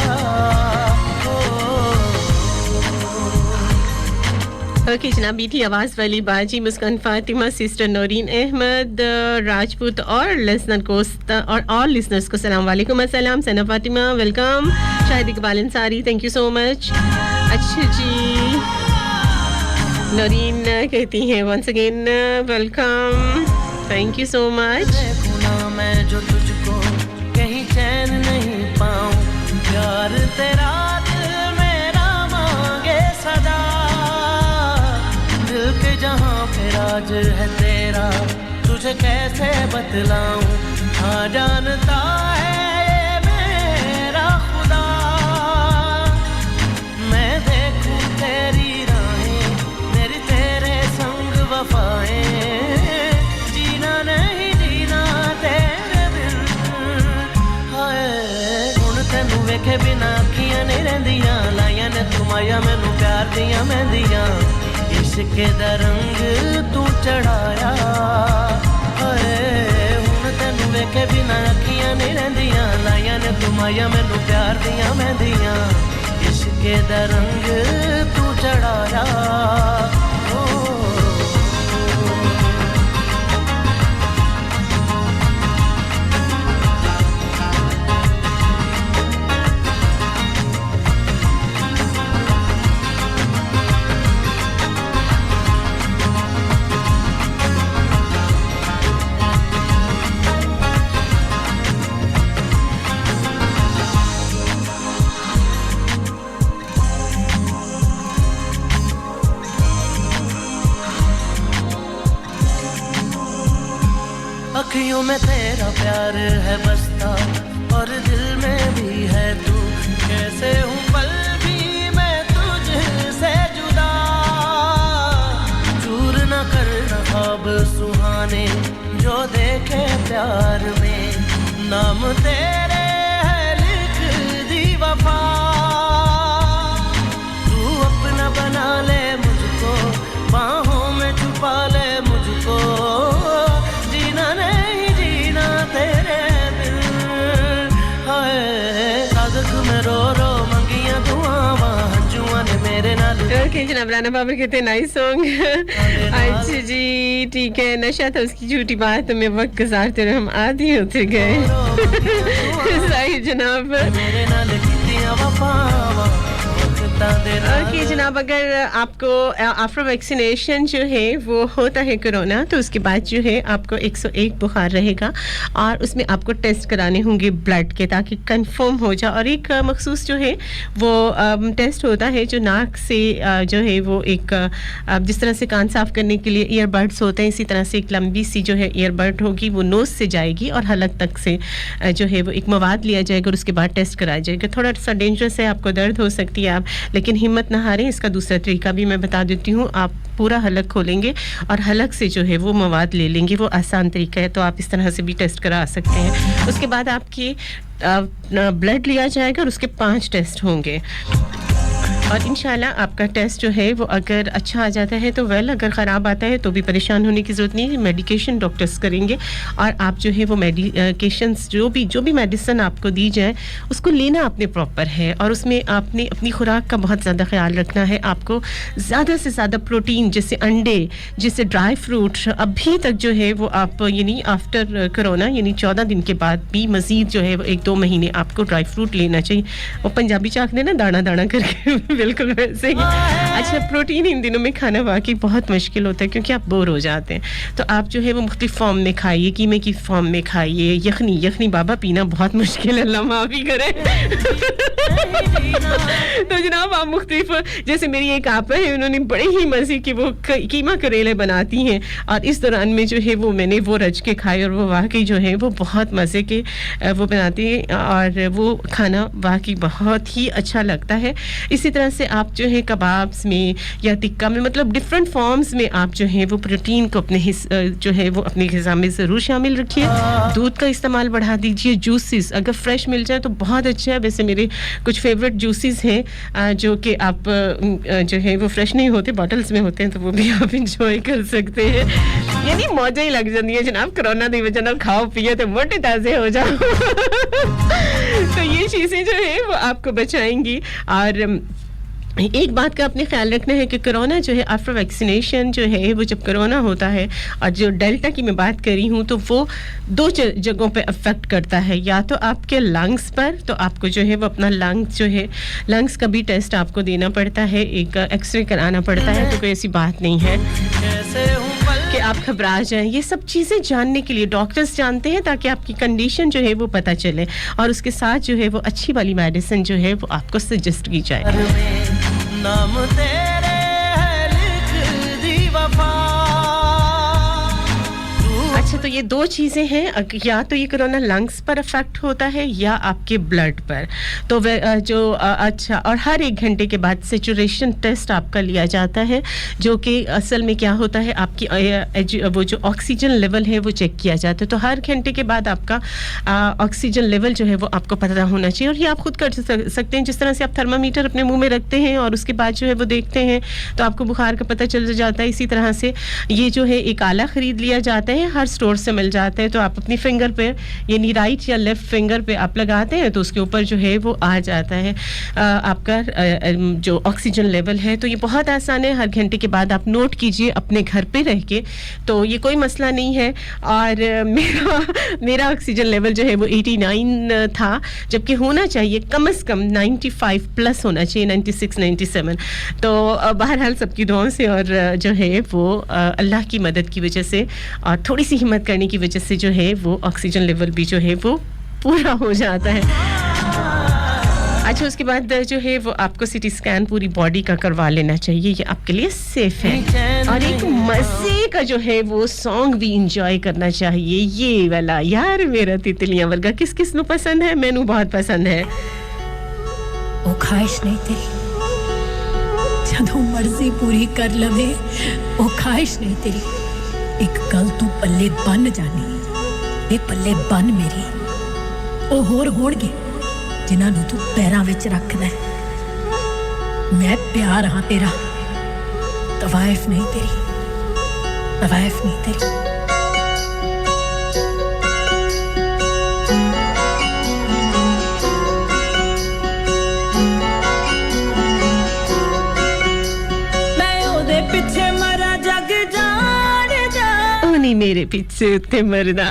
ओके जनाब, मीठी आवाज़ वाली बाजी मुस्कान फातिमा, सिस्टर नौरीन अहमद राजपूत और लिसनर को और ऑल लिसनर्स को सलाम वालेकुम अस्सलाम। Sana Fatima welcome, Shahid Iqbal Ansari thank you so much. अच्छा जी, नौरीन कहती हैं once again welcome, thank you so much. मैं जो तुझको कहीं चैन नहीं पाऊं, प्यार तेरा राज है तेरा, तुझे कैसे बतलाऊं, हाँ जानता है ये मेरा खुदा, मैं देखूं तेरी राहें, मेरी तेरे संग वफाएं, जीना नहीं जीना तेरे बिन, हाय हुण तैनू वेखे बिना अखियां नहीं रहिंदियां, लाइयां ने तू माया मैनू प्यार दियां मेहंदियां, इश्क दा रंग तू चढ़ाया, हाय हुण तैनू वेखे बिना अखियां नहीं रहंदियां लाइयां ने तुमाया मैनू प्यार दियां मेहंदियां इश्के दा रंग तू चढ़ाया अखियों में तेरा प्यार है बसता और दिल में भी है तू कैसे हूँ पल भी मैं तुझसे जुदा चूर न करना ख्वाब सुहाने जो देखे प्यार में नाम तेरे है लिख दी वफा तू अपना बना ले मुझको बाहों में छुपा ले मुझको जीना नहीं जीना तेरे बिन हाय कागज में रो रो मंगियां दुआवां हंजुआं ने मेरे नाल ओके जनाब राना बाबर कहते नाइस सॉन्ग अच्छा जी ठीक है नशा था उसकी झूठी बात में वक्त गुजारते रहे हम आधी होते गए सही जनाब मेरे नाल कीतियां वफावां ओके जनाब अगर आपको आफ्टर वैक्सीनेशन जो है वो होता है कोरोना तो उसके बाद जो है आपको 101 बुखार रहेगा और उसमें आपको टेस्ट कराने होंगे ब्लड के ताकि कंफर्म हो जाए और एक मखसूस जो है वो टेस्ट होता है जो नाक से जो है वो एक जिस तरह से कान साफ करने के लिए ईयरबड्स होते हैं इसी तरह से एक लंबी सी जो है ईयरबड होगी वो नोज से जाएगी और हलक तक से जो है वो एक मवाद लिया जाएगा और उसके बाद टेस्ट कराया जाएगा थोड़ा सा डेंजरस है आपको दर्द हो सकती है आप लेकिन हिम्मत ना हारें इसका दूसरा तरीका भी मैं बता देती हूँ आप पूरा हलक खोलेंगे और हलक से जो है वो मवाद ले लेंगे वो आसान तरीका है तो आप इस तरह से भी टेस्ट करा सकते हैं उसके बाद आपकी ब्लड लिया जाएगा और उसके 5 टेस्ट होंगे और इंशाल्लाह आपका टेस्ट जो है वो अगर अच्छा आ जाता है तो वेल अगर ख़राब आता है तो भी परेशान होने की ज़रूरत नहीं है मेडिकेशन डॉक्टर्स करेंगे और आप जो है वो मेडिकेशंस जो भी मेडिसिन आपको दी जाए उसको लेना आपने प्रॉपर है और उसमें आपने अपनी खुराक का बहुत ज़्यादा ख्याल रखना है आपको ज़्यादा से ज़्यादा प्रोटीन जैसे अंडे जैसे ड्राई फ्रूट अभी तक जो है वो आप यानी आफ्टर कोरोना यानी 14 दिन के बाद भी मज़ीद जो है वो 1-2 महीने आपको ड्राई फ्रूट लेना चाहिए और पंजाबी चाकने ना दाना दाना करके बिल्कुल वैसे ही अच्छा प्रोटीन इन दिनों में खाना वाकई बहुत मुश्किल होता है क्योंकि आप बोर हो जाते हैं तो आप जो है वो मुख्तलिफ फॉर्म में खाइए कीमे की फॉर्म में खाइए यखनी बाबा पीना बहुत मुश्किल है अल्लाह माफ़ी करे तो जनाब आप मुख्तलिफ जैसे मेरी एक आपा है उन्होंने बड़े ही मज़े की वो कीमा करेले बनाती हैं और इस दौरान में जो है वो मैंने वो रच के खाए और वो वाकई जो है वो बहुत मज़े के वो बनाती हैं और वो खाना वाकई बहुत ही अच्छा लगता है इसी तरह से आप जो है कबाब्स में या टिक्का में मतलब डिफरेंट फॉर्म्स में आप जो है वो प्रोटीन को अपने जो है वो अपने ग़िज़ा में ज़रूर शामिल रखिए दूध का इस्तेमाल बढ़ा दीजिए जूसेस अगर फ्रेश मिल जाए तो बहुत अच्छा है वैसे मेरे कुछ फेवरेट जूसेस हैं जो कि आप जो है वो फ्रेश नहीं होते बॉटल्स में होते हैं तो वो भी आप इंजॉय कर सकते हैं यानी मौजा ही लग जाती है जनाब कोरोना दी वजह नाल खाओ पिए तो मोटे ताज़े हो जाओ तो ये चीज़ें जो है वो आपको बचाएंगी और एक बात का अपने ख्याल रखना है कि कोरोना जो है आफ्टर वैक्सीनेशन जो है वो जब कोरोना होता है और जो डेल्टा की मैं बात कर रही हूँ तो वो 2 जगहों पे अफेक्ट करता है या तो आपके लंग्स पर तो आपको जो है वो अपना लंग्स जो है लंग्स का भी टेस्ट आपको देना पड़ता है एक एक्सरे कराना पड़ता है तो कोई ऐसी बात नहीं है कि आप घबरा जाएं ये सब चीज़ें जानने के लिए डॉक्टर्स जानते हैं ताकि आपकी कंडीशन जो है वो पता चले और उसके साथ जो है वो अच्छी वाली मेडिसिन जो है वो आपको सजेस्ट की जाए नाम तेरे है लिख दी वफा अच्छा तो ये 2 चीज़ें हैं या तो ये कोरोना लंग्स पर अफेक्ट होता है या आपके ब्लड पर तो जो अच्छा और हर 1 घंटे के बाद सैचुरेशन टेस्ट आपका लिया जाता है जो कि असल में क्या होता है आपकी वो जो ऑक्सीजन लेवल है वो चेक किया जाता है तो हर घंटे के बाद आपका ऑक्सीजन लेवल जो है वो आपको पता होना चाहिए और ये आप खुद कर सकते हैं जिस तरह से आप थर्मामीटर अपने मुंह में रखते हैं और उसके बाद जो है वो देखते हैं तो आपको बुखार का पता चल जाता है इसी तरह से ये जो है एक आला ख़रीद लिया जाता है हर स्टोर से मिल जाते हैं तो आप अपनी फिंगर पे यानी राइट या लेफ्ट फिंगर पे आप लगाते हैं तो उसके ऊपर जो है वो आ जाता है आपका जो ऑक्सीजन लेवल है। तो ये बहुत आसान है, हर घंटे के बाद आप नोट कीजिए अपने घर पे रह के, तो ये कोई मसला नहीं है। और मेरा ऑक्सीजन लेवल जो है वो 89 था, जबकि होना चाहिए कम से कम 95 प्लस होना चाहिए, 96 97। तो बहरहाल सबकी दुआओं से और जो है वो अल्लाह की मदद की वजह से और थोड़ी सी हिम्मत करने की वजह से जो है वो ऑक्सीजन लेवल भी जो है वो पूरा हो जाता है। अच्छा, उसके बाद जो है वो आपको सिटी स्कैन पूरी बॉडी का करवा लेना चाहिए, ये आपके लिए सेफ है। और एक मजे का जो है वो सॉन्ग भी एंजॉय करना चाहिए, ये वाला यार मेरा तितलियां वर्गा। किस किस नु पसंद है? मैनू बहुत पसंद है। वो ख्वाहिश नहीं तेरी जदों मर्जी पूरी कर लवे, वो ख्वाहिश नहीं तेरी एक गल तू पल्ले बन जानी, ये पल्ले बन मेरी ओ होर होणगे जिन्हां नूं तू पैरां विच रखदा है। मैं प्यार हां तेरा, तवाइफ नहीं तेरी, तवाइफ नहीं तेरी। मेरे पीछे उत्ते मरदा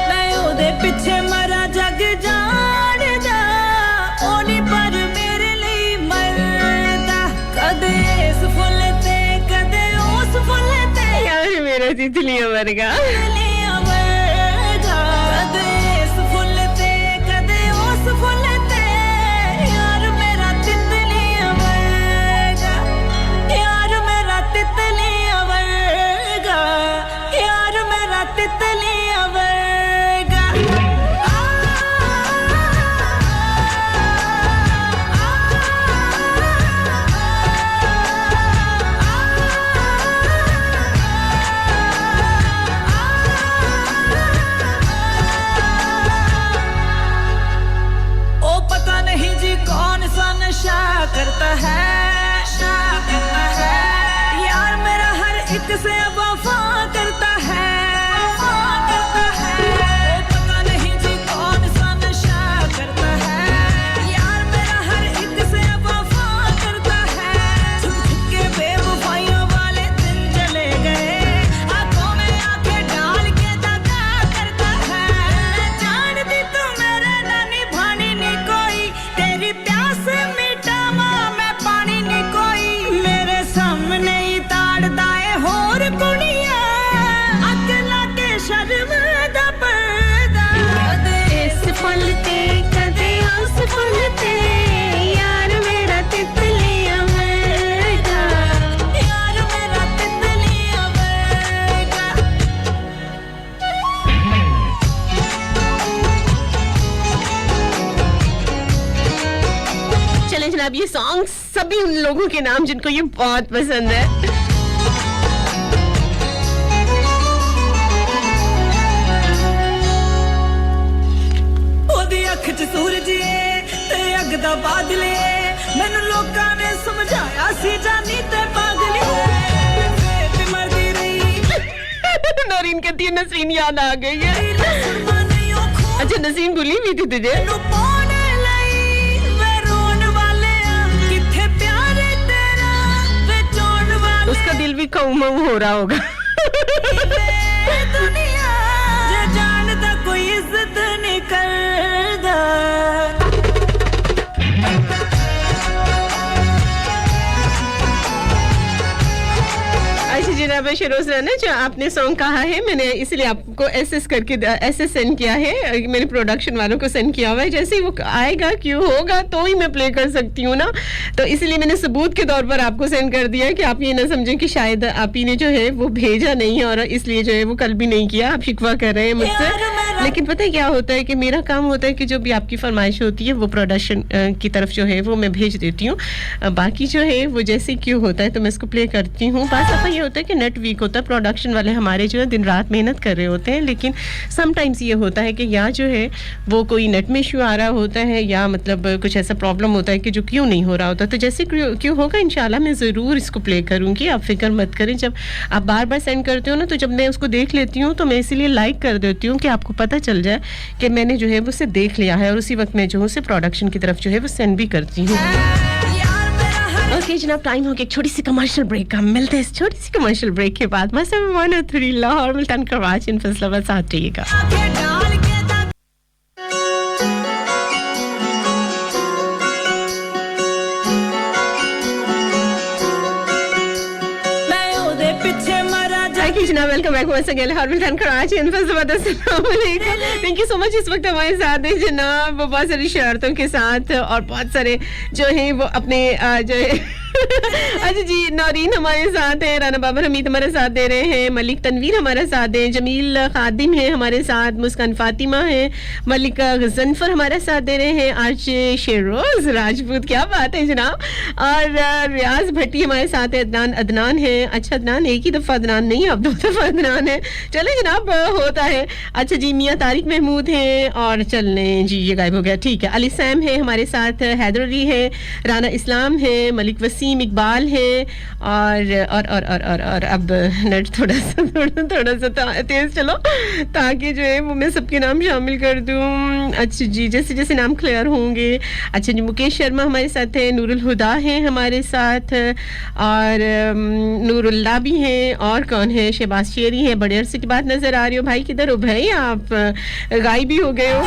मैं ओदे पीछे मरा जग जानदा, ओनी पर मेरे लिए मरदा। कदे इस फुल ते कदे उस फुल ते, यार मेरा तितलियां वर्गा। कदे इस फुल ते कदे उस फुल ते, यार मेरा तितलियां वर्गा, यार मेरा तितलियां वर्गा, यार मेरा तितलियां वर्गा। ओ पता नहीं जी कौन सा नशा करता है, यार मेरा हर एक से वफा करता है, ओ पता नहीं जी कौन सा नशा करता है, यार मेरा हर एक से वफा करता है। छुप छुप के बेवफाइयों वाले दिन चले गए, आंखों में आंखें डाल के दगा करता है। जानती तू मेरे नानी भानी नहीं कोई, तेरी प्यास मिटावा मैं पानी नहीं कोई, मेरे सामने ही ताड़दा है होर कुड़िया, अकला के शर्म दा पर्दा। कदे इस फल ते कदे उस फल ते, यार मेरा तितलियां वर्गा, यार मेरा तितलियां वर्गा। चलें जनाब, ये सॉन्ग सभी उन लोगों के नाम जिनको ये बहुत पसंद है। ओदी अख च सूरज है ते अग दा बादल है, मैनू लोकां ने समझाया सी जानी ते पागल है, ते मरदी रही। नौरीन कहती है नसरीन याद आ गई है। अच्छा, नसरीन भूली भी थी तुझे? उसका दिल भी कौम-मऊ हो रहा होगा। दुनिया जे जानदा कोई इज्जत नहीं करदा। अच्छा जनाब शरोज राना, जो आपने सॉन्ग कहा है मैंने इसलिए आपको एसएस करके एसएस सेंड किया है, मैंने प्रोडक्शन वालों को सेंड किया हुआ है, जैसे ही वो आएगा क्यों होगा तो ही मैं प्ले कर सकती हूँ ना, तो इसलिए मैंने सबूत के तौर पर आपको सेंड कर दिया है कि आप ये ना समझें कि शायद आप ही ने जो है वो भेजा नहीं है और इसलिए जो है वो कल भी नहीं किया, आप शिकवा कर रहे हैं मुझसे। लेकिन पता है क्या होता है कि मेरा काम होता है कि जो भी आपकी फरमाइश होती है वो प्रोडक्शन की तरफ जो है वो मैं भेज देती हूँ, बाकी जो है वो जैसे क्यों होता है तो मैं इसको प्ले करती हूँ। बात दफा ये होता है कि नेट नट वीक होता है, प्रोडक्शन वाले हमारे जो है दिन रात मेहनत कर रहे होते हैं, लेकिन समटाइम्स ये होता है कि या जो है वो कोई नेट में इशू आ रहा होता है या मतलब कुछ ऐसा प्रॉब्लम होता है कि जो क्यों नहीं हो रहा होता। तो जैसे क्यों होगा इंशाल्लाह मैं ज़रूर इसको प्ले करूँगी, आप फिक्र मत करें। जब आप बार बार सेंड करते हो ना, तो जब मैं उसको देख लेती हूँ तो मैं इसीलिए लाइक कर देती हूँ कि आपको पता चल जाए कि मैंने जो है वो उसे देख लिया है, और उसी वक्त मैं जो हूँ उसे प्रोडक्शन की तरफ जो है वो सेंड भी करती हूँ। ओके जनाब, टाइम हो गया एक छोटी सी कमर्शियल ब्रेक का। मिलते हैं इस छोटी सी कमर्शियल ब्रेक के बाद। मैं सब 103 लाहौर मुल्तान कराची इन फैसलाबाद साथ रहिएगा। जनाब welcome back once again Lahore Multan Karachi in Faisalabad. अस्सलाम वालेकुम, थैंक यू सो मच। इस वक्त हमारे साथ है जनाब बहुत सारी शरारतों के साथ और बहुत सारे जो हैं वो अपने जो है अच्छा जी, नौरीन हमारे साथ है, राना बाबर हमीद हमारे साथ दे रहे हैं, मलिक तनवीर हमारे साथ है, जमील खादिम है हमारे साथ, मुस्कान फातिमा है, मलिक गजनफर हमारे साथ दे रहे हैं, आज शेरोज राजपूत, क्या बात है जनाब, और रियाज भट्टी हमारे साथ है, अदनान है। अच्छा अदनान, एक ही दफ़ा अदनान नहीं, अब 2 दफ़ा अदनान है। चले जनाब, होता है। अच्छा जी, मियाँ तारिक महमूद हैं और चलने जी ये गायब हो गया, ठीक है। अली सैम है हमारे साथ, हैदर अली है, राना इस्लाम है, मलिक वसीम इकबाल है और अब नेट थोड़ा सा तेज चलो ताकि जो है वो मैं सबके नाम शामिल कर दूं। अच्छा जी, जैसे जैसे नाम क्लियर होंगे। अच्छा जी, मुकेश शर्मा हमारे साथ है, नूरुल हुदा है हमारे साथ और नूरुल्लाह भी हैं, और कौन है, शहबाज शेरी है। बड़े अरसे की बात नजर आ रही हो भाई, किधर हो भाई आप, गायब भी हो गए हो।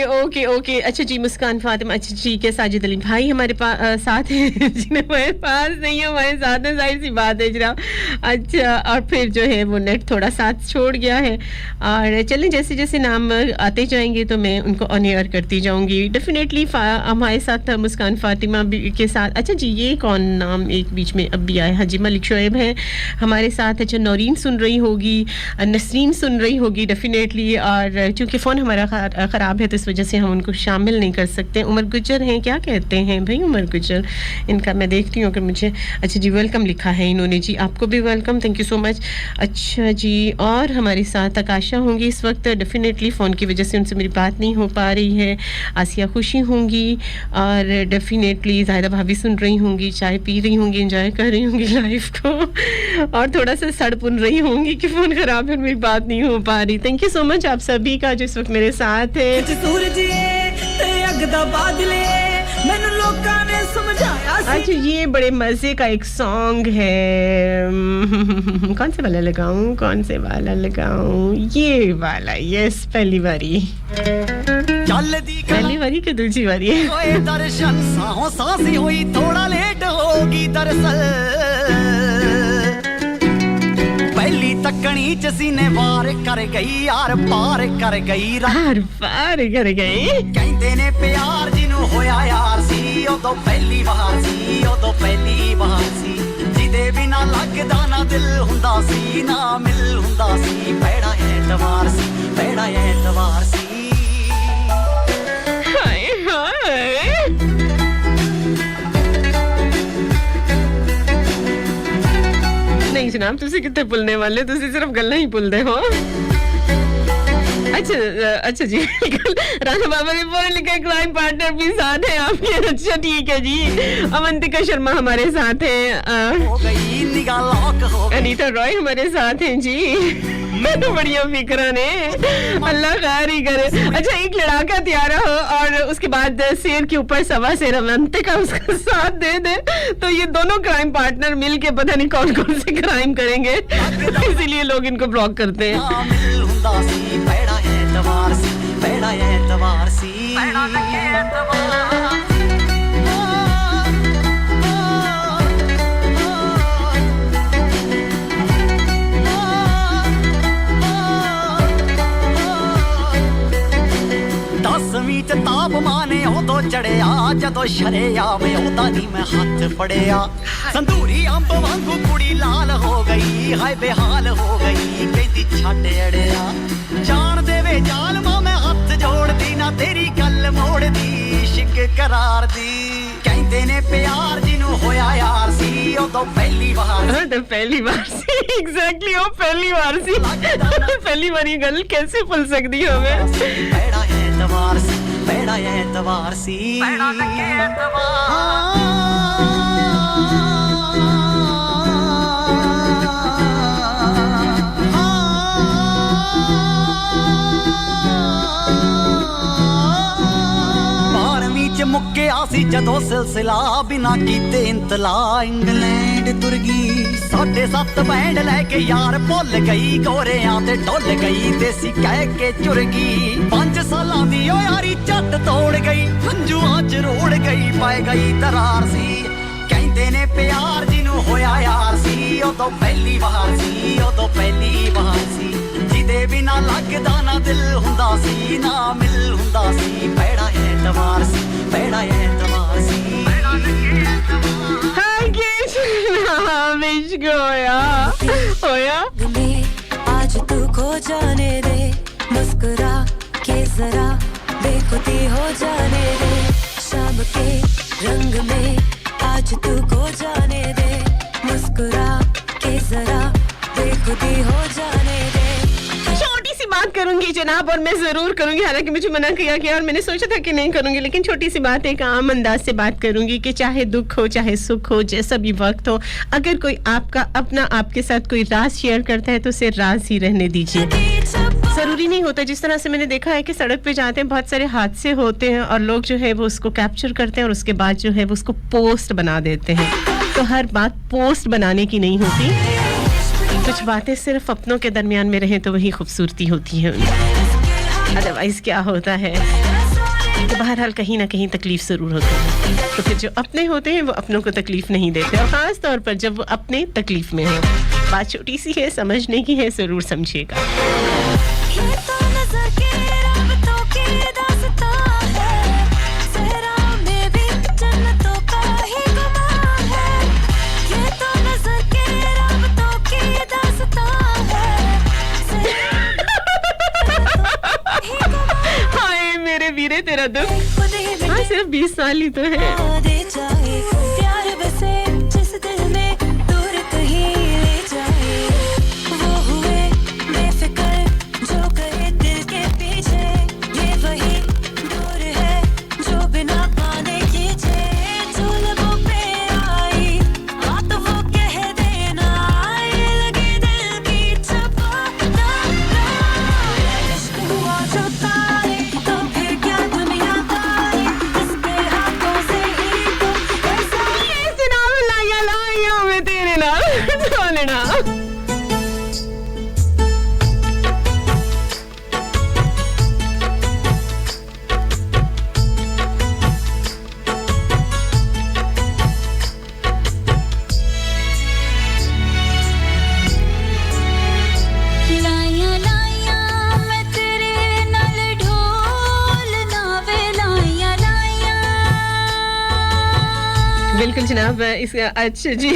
ओके ओके अच्छा जी, मुस्कान फातिमा, अच्छा जी के साजिद अली भाई हमारे पास साथ हैं जिन्हें हमारे पास नहीं है, हमारे साथ है, जाहिर सी बात है जनाब। अच्छा, और फिर जो है वो नेट थोड़ा साथ छोड़ गया है, और चलें जैसे जैसे नाम आते जाएंगे तो मैं उनको ऑन एयर करती जाऊंगी डेफिनेटली। हमारे साथ मुस्कान फातिमा के साथ। अच्छा जी, ये कौन नाम एक बीच में अब भी आया, हाँ जी, मलिक शोएब है हमारे साथ। अच्छा, नौरीन सुन रही होगी, नसरीन सुन रही होगी डेफिनेटली, और चूँकि फ़ोन हमारा ख़राब है तो इस वजह से हम उनको शामिल नहीं कर सकते। उमर गुज्जर हैं, क्या कहते हैं भाई उमर गुज्जर, इनका मैं देखती हूँ अगर मुझे। अच्छा जी, वेलकम लिखा है इन्होंने जी, आपको भी welcome, thank you so much. अच्छा जी, और हमारे साथ आकाशा होंगी इस वक्त, डेफिनेटली फ़ोन की वजह से उनसे मेरी बात नहीं हो पा रही है। आसिया खुशी होंगी, और डेफिनेटली ज़ाहिदा भाभी सुन रही होंगी, चाय पी रही होंगी, एंजॉय कर रही होंगी लाइफ को, और थोड़ा सा सड़ पुन रही होंगी कि फ़ोन ख़राब है, मेरी बात नहीं हो पा रही। थैंक यू सो मच आप सभी का जो इस वक्त मेरे साथ है। अच्छा, ये बड़े मजे का एक सॉन्ग है, कौन से वाला लगाऊं, ये वाला, यस, पहली बारी के दूसरी बारी है। दर्शन सासी हुई, थोड़ा लेट होगी दरअसल, पहली तकनी च सीने वार कर गई, यार पार कर गई, कहते ने प्यार जिनू होया यार सी, उदों पहली वार सी, जिदे बिना लगदा ना दिल हुंदा सी, ना मिल हुंदा सी, पैड़ा ऐतवार सी। हाय हाय, नहीं जनाब, तुसी कितने पुलने वाले, तुसी सिर्फ गल्ला ही पुलदे हो। अच्छा जी, राना बाबा ने फोन लिखा, क्राइम पार्टनर भी साथ है आपके। अच्छा ठीक है जी, अवंतिका शर्मा हमारे साथ हैं, अनीता रॉय हमारे साथ हैं जी, बढ़िया फिक्रा ने, अल्लाह खैर ही करे। अच्छा, एक लड़ाका तैयार हो और उसके बाद शेर के ऊपर सवा शेर अवंतिका उसका साथ दे दे, तो ये दोनों क्राइम पार्टनर मिल के पता नहीं कौन कौन से क्राइम करेंगे, इसीलिए लोग इनको ब्लॉक करते हैं। दसवीं च ताप माने उदों चढ़िया, जदों शरेआम ओदा नी मैं हथ फड़िया, संदूरी अंब वांगू कुड़ी लाल हो गई, हाय बेहाल हो गई, कहती छड्ड अड़िया, जान देवे जाल मां मैं हथ जोड़ दी, ना तेरी गल मोड़ दी, इश्क करार दी, कहते ने प्यार जिनू होया हाँ तो पहली बार सी एग्जैक्टली वो पहली बार सी पहली बार ये गल कैसे भूल सकती हो मैं बड़ा एतवार सी बड़ा एतवार सी बड़ा लगे मुक्के आसी जदों सिलसिला बिना कीते इंतला इंग्लैंड तुर गई 7.5 बैंड लेके यार भुल गई गोरियां ते डुल गई देसी कह के चुर गई 5 सालां दी ओ यारी झट तोड़ गई हंजुआं च रोड़ गई पाए गई दरार सी कहंदे ने प्यार जिन्नू होया यार सी उदों पहली बार सी उदों पहली बार सी जिदे बिना लगदा ना दिल हुंदा सी ना मिल हुंदा सी बड़ा एतवार सी बड़ा एतवार सी बड़ा लगे हाँ होया आज तू खो जाने दे मुस्कुरा के जरा बेखुदी हो जाने दे शाम के रंग में आज तू खो जाने दे मुस्कुरा के जरा बेखुदी हो जाने दे छोटी सी बात करूंगी जनाब और मैं जरूर करूंगी हालांकि मुझे मना किया गया और मैंने सोचा था कि नहीं करूंगी लेकिन छोटी सी बात एक आम अंदाज से बात करूंगी कि चाहे दुख हो चाहे सुख हो जैसा भी वक्त हो अगर कोई आपका अपना आपके साथ कोई राज शेयर करता है तो उसे राज ही रहने दीजिए जरूरी नहीं होता जिस तरह से मैंने देखा है कि सड़क पे जाते हैं बहुत सारे हादसे होते हैं और लोग जो है वो उसको कैप्चर करते हैं और उसके बाद जो है वो उसको पोस्ट बना देते हैं तो हर बात पोस्ट बनाने की नहीं होती कुछ बातें सिर्फ अपनों के दरमियान में रहें तो वही खूबसूरती होती है अदरवाइज क्या होता है तो बहरहाल कहीं ना कहीं तकलीफ जरूर होती है तो फिर जो अपने होते हैं वो अपनों को तकलीफ नहीं देते और खास तौर पर जब वो अपने तकलीफ में हो बात छोटी सी है समझने की है जरूर समझिएगा वीरे तेरा दुख हाँ सिर्फ 20 साल ही तो है प्यार बसे जिस दिल में दूर कहीं ले जाए वो हुए बेफिक्र जो करे दिल के पीछे ये वही दूर है जो बिना पाने कीजे जो लबों पे आई बात वो कह देना ये लगे दिल की चपाना इश्क हुआ जो तारे बिल्कुल जनाब इस अच्छा जी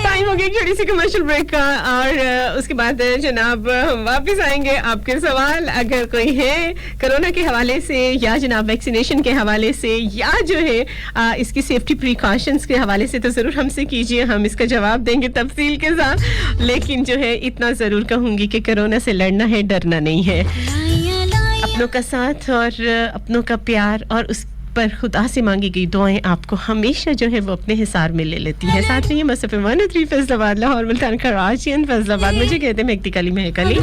टाइम हो गया छोटी सी कमर्शियल ब्रेक का और उसके बाद जनाब हम वापस आएंगे आपके सवाल अगर कोई है कोरोना के हवाले से या जनाब वैक्सीनेशन के हवाले से या जो है इसकी सेफ्टी प्रिकॉशंस के हवाले से तो ज़रूर हमसे कीजिए हम इसका जवाब देंगे तफसील के साथ लेकिन जो है इतना ज़रूर कहूँगी कि कोरोना से लड़ना है डरना नहीं है अपनों का साथ और अपनों का प्यार और उस पर खुदा से मांगी गई दुआएं आपको हमेशा जो है वो अपने हिसार में ले लेती है साथ में ये मसफ़ 103 फैसलाबाद लाहौर मुल्तान कराची एंड फैसलाबाद मुझे कहते हैं Mehdi Kali Mahkali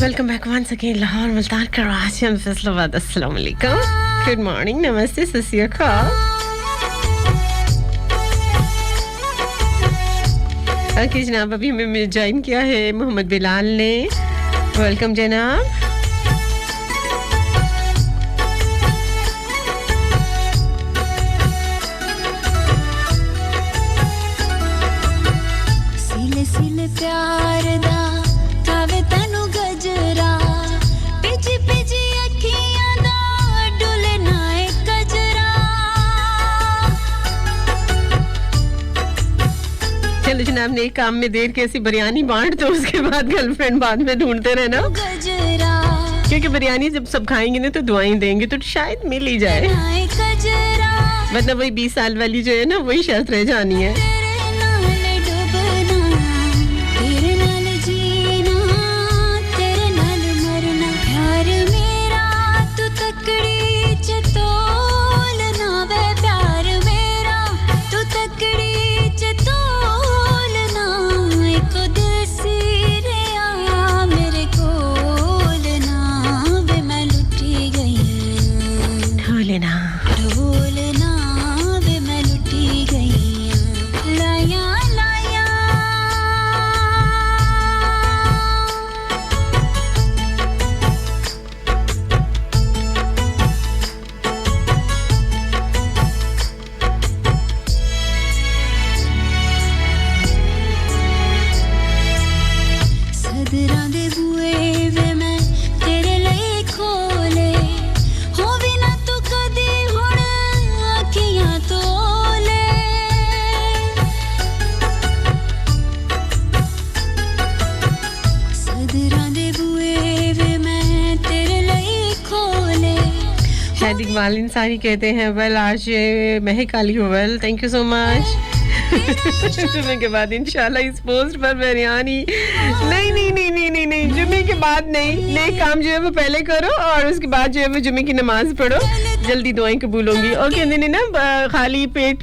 welcome back once again Lahore Multan Karachi and Faisalabad अस्सलाम वालेकुम गुड मॉर्निंग नमस्ते सत श्री अकाल ओके जनाब अभी हमें ज्वाइन किया है मोहम्मद बिलाल ने वेलकम जनाब सीले सीले प्यार दा तावे तैनू गजरा पिजी पिजी अखियां दा डुले नाए गजरा चलो जनाब ने काम में देर कैसी बिरयानी बांट तो उसके बाद गर्लफ्रेंड बाद में ढूंढते रहना क्योंकि बिरयानी जब सब खाएंगे ना तो दुआएं देंगे तो शायद मिल ही जाए मतलब वही 20 साल वाली जो है ना वही शर्त रह जानी है वालिन सारी कहते हैं वेल आज महक आली हो well thank you so much जुमे के बाद इंशाल्लाह इस पोस्ट पर बिरयानी नहीं जुमे के बाद नहीं नेक काम जो है वो पहले करो और उसके बाद जो है वो जुमे की नमाज पढ़ो जल्दी दुआएं कबूल होंगी और कहते ने ना खाली पेट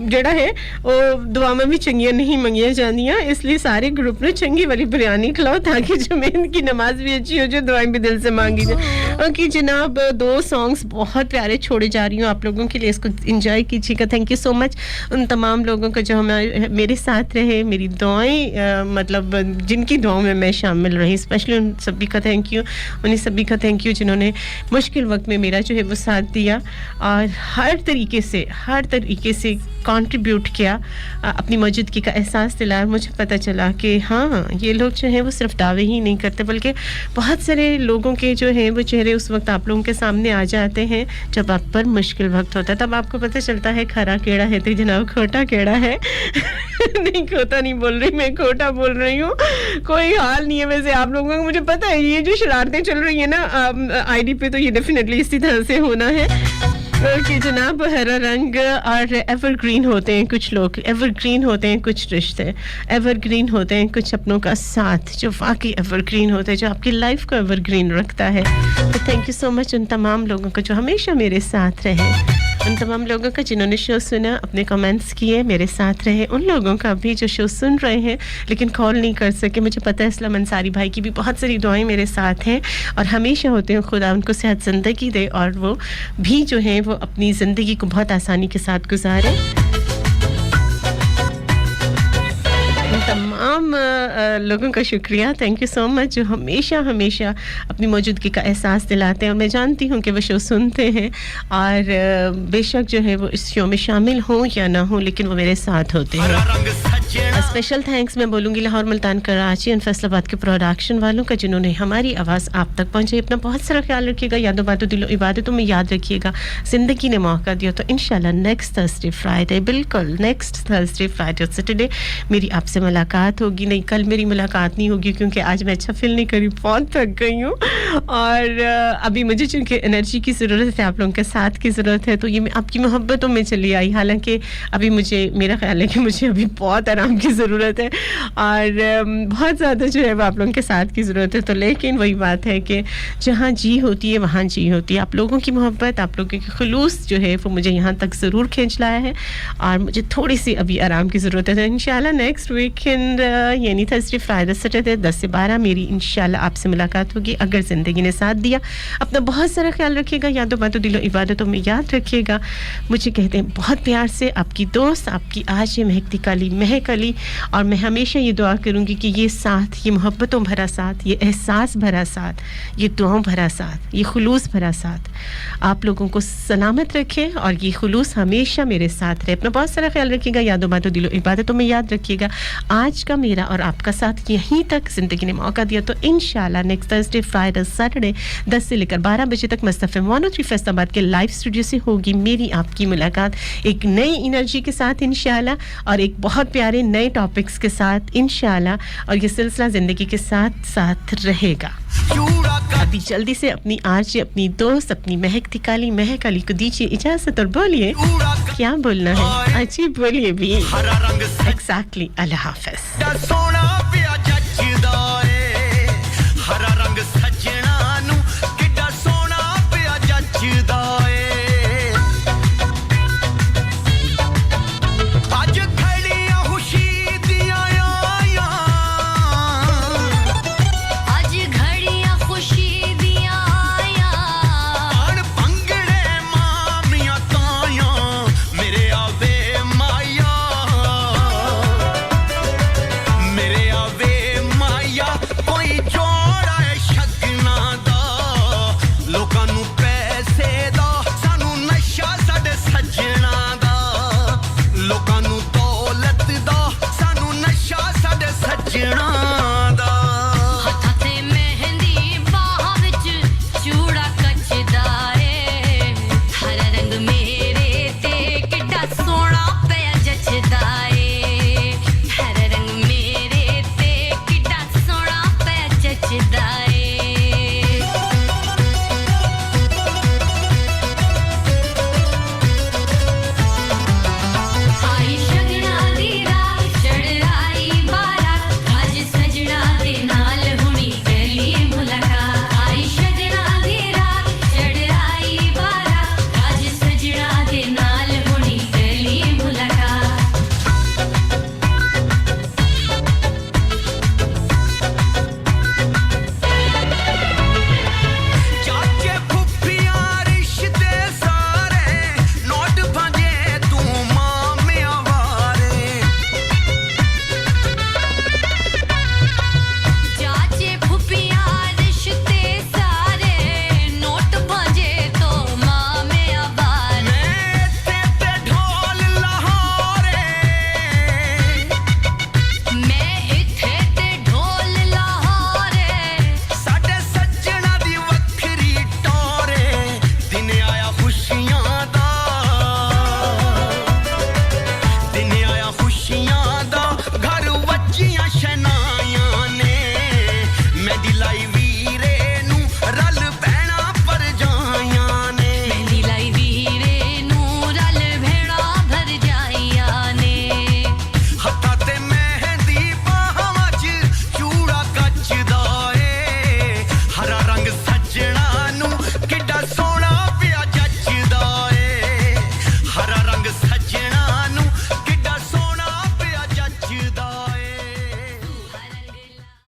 जेड़ा है वो दुआ में भी चंगियां नहीं मंगियां जानियां इसलिए सारे ग्रुप ने चंगी वाली बिरयानी खिलाओ ताकि जुमे की नमाज भी अच्छी हो जाए दुआएं भी दिल से मांगी जाए ओके जनाब 2 सॉन्ग्स बहुत प्यारे छोड़े जा रही हूं आप लोगों के लिए इसको एंजॉय कीजिएगा थैंक यू सो मच उन तमाम लोगों को जो मेरे साथ रहे मेरी दुआएं मतलब जिनकी दुआओं में मैं शामिल रही स्पेशली उन सभी का थैंक यू उन्हीं सभी का थैंक यू जिन्होंने मुश्किल वक्त में मेरा जो है वो साथ दिया और हर तरीके से कंट्रीब्यूट किया अपनी मौजूदगी का एहसास दिलाया मुझे पता चला कि हाँ ये लोग जो हैं वो सिर्फ दावे ही नहीं करते बल्कि बहुत सारे लोगों के जो हैं वो चेहरे उस वक्त आप लोगों के सामने आ जाते हैं जब आप पर मुश्किल वक्त होता है तब आपको पता चलता है खरा केड़ा है तो जनाब खोटा केड़ा है नहीं खोटा नहीं बोल रही मैं खोटा बोल रही हूँ कोई हाल नहीं है वैसे आप लोगों को मुझे पता है ये जो शरारतें चल रही है ना आईडी पे तो ये डेफिनेटली इसी तरह से होना है कि जनाब हरा रंग और एवरग्रीन होते हैं कुछ लोग एवरग्रीन होते हैं कुछ रिश्ते एवरग्रीन होते हैं कुछ अपनों का साथ जो वाकई एवरग्रीन होता है जो आपकी लाइफ को एवरग्रीन रखता है तो थैंक यू सो मच उन तमाम लोगों को जो हमेशा मेरे साथ रहे उन तमाम लोगों का जिन्होंने शो सुना अपने कमेंट्स किए मेरे साथ रहे उन लोगों का भी जो शो सुन रहे हैं लेकिन कॉल नहीं कर सके मुझे पता है असलम अंसारी भाई की भी बहुत सारी दुआएं मेरे साथ हैं और हमेशा होते हैं खुदा उनको सेहत ज़िंदगी दे और वो भी जो है वो अपनी ज़िंदगी को बहुत आसानी के साथ गुजारे तमाम लोगों का शुक्रिया थैंक यू सो मच जो हमेशा अपनी मौजूदगी का एहसास दिलाते हैं और मैं जानती हूं कि वो शो सुनते हैं और बेशक जो है वो इस शो में शामिल हों या ना हों लेकिन वो मेरे साथ होते हैं स्पेशल थैंक्स मैं बोलूँगी लाहौर मुल्तान कराची और फैसलाबाद के प्रोडक्शन वालों का जिन्होंने हमारी आवाज़ आप तक पहुँचाई अपना बहुत सारा ख्याल रखिएगा यादों बातों दिलों इबादतों में याद रखिएगा ज़िंदगी ने मौका दिया तो इंशाल्लाह नेक्स्ट थर्सडे फ्राइडे बिल्कुल नेक्स्ट थर्सडे फ्राइडे और सैटरडे मेरी आपसे मुलाकात होगी नहीं कल मेरी मुलाकात नहीं होगी क्योंकि आज मैं अच्छा फील नहीं करी बहुत थक गई हूँ और अभी मुझे चूँकि एनर्जी की ज़रूरत है आप लोगों के साथ की ज़रूरत है तो ये मैं आपकी मोहब्बतों में चली आई हालांकि अभी मुझे मेरा ख्याल है कि मुझे अभी बहुत आराम की ज़रूरत है और बहुत ज़्यादा जो है वो आप लोगों के साथ की ज़रूरत है तो लेकिन वही बात है कि जहाँ जी होती है वहाँ जी होती है आप लोगों की मोहब्बत आप लोगों के खुलूस जो है वो मुझे यहाँ तक ज़रूर खींच लाया है और मुझे थोड़ी सी अभी आराम की ज़रूरत है तो इंशाल्लाह नेक्स्ट वीकेंड यानी थर्सडे फ्राइडे सैटरडे 10 से 12 मेरी इंशाल्लाह आपसे मुलाकात होगी अगर ज़िंदगी ने साथ दिया अपना बहुत सारा ख्याल रखिएगा यादों बातों दिलों इबादतों में याद रखिएगा मुझे कहते हैं बहुत प्यार से आपकी दोस्त आपकी आज ये महक अली और मैं हमेशा ये दुआ करूंगी कि ये साथ ये मोहब्बतों भरा साथ ये एहसास भरा साथ ये दुआओं भरा साथ ये खुलूस भरा साथ आप लोगों को सलामत रखे और ये खुलूस हमेशा मेरे साथ रहे अपना बहुत सारा ख्याल रखिएगा यादों बातों दिलों इबादतों में याद रखिएगा आज का मेरा और आपका साथ यहीं तक ज़िंदगी ने मौका दिया तो इंशाल्लाह नेक्स्ट थर्सडे फ्राइडे सैटरडे 10 से लेकर 12 बजे तक मस्त एफएम 103 फैसलाबाद के लाइव स्टूडियो से होगी मेरी आपकी मुलाकात एक नई एनर्जी के साथ इंशाल्लाह और एक बहुत प्यारे नए टॉपिक्स के साथ इंशाल्लाह और ये सिलसिला ज़िंदगी के साथ साथ रहेगा अभी जल्दी से अपनी आरजे, अपनी दोस्त, अपनी महक काली महक अली को दीजिए इजाजत और बोलिए क्या बोलना है। अजी बोलिए भी। एग्जैक्टली। अल्लाह हाफिज।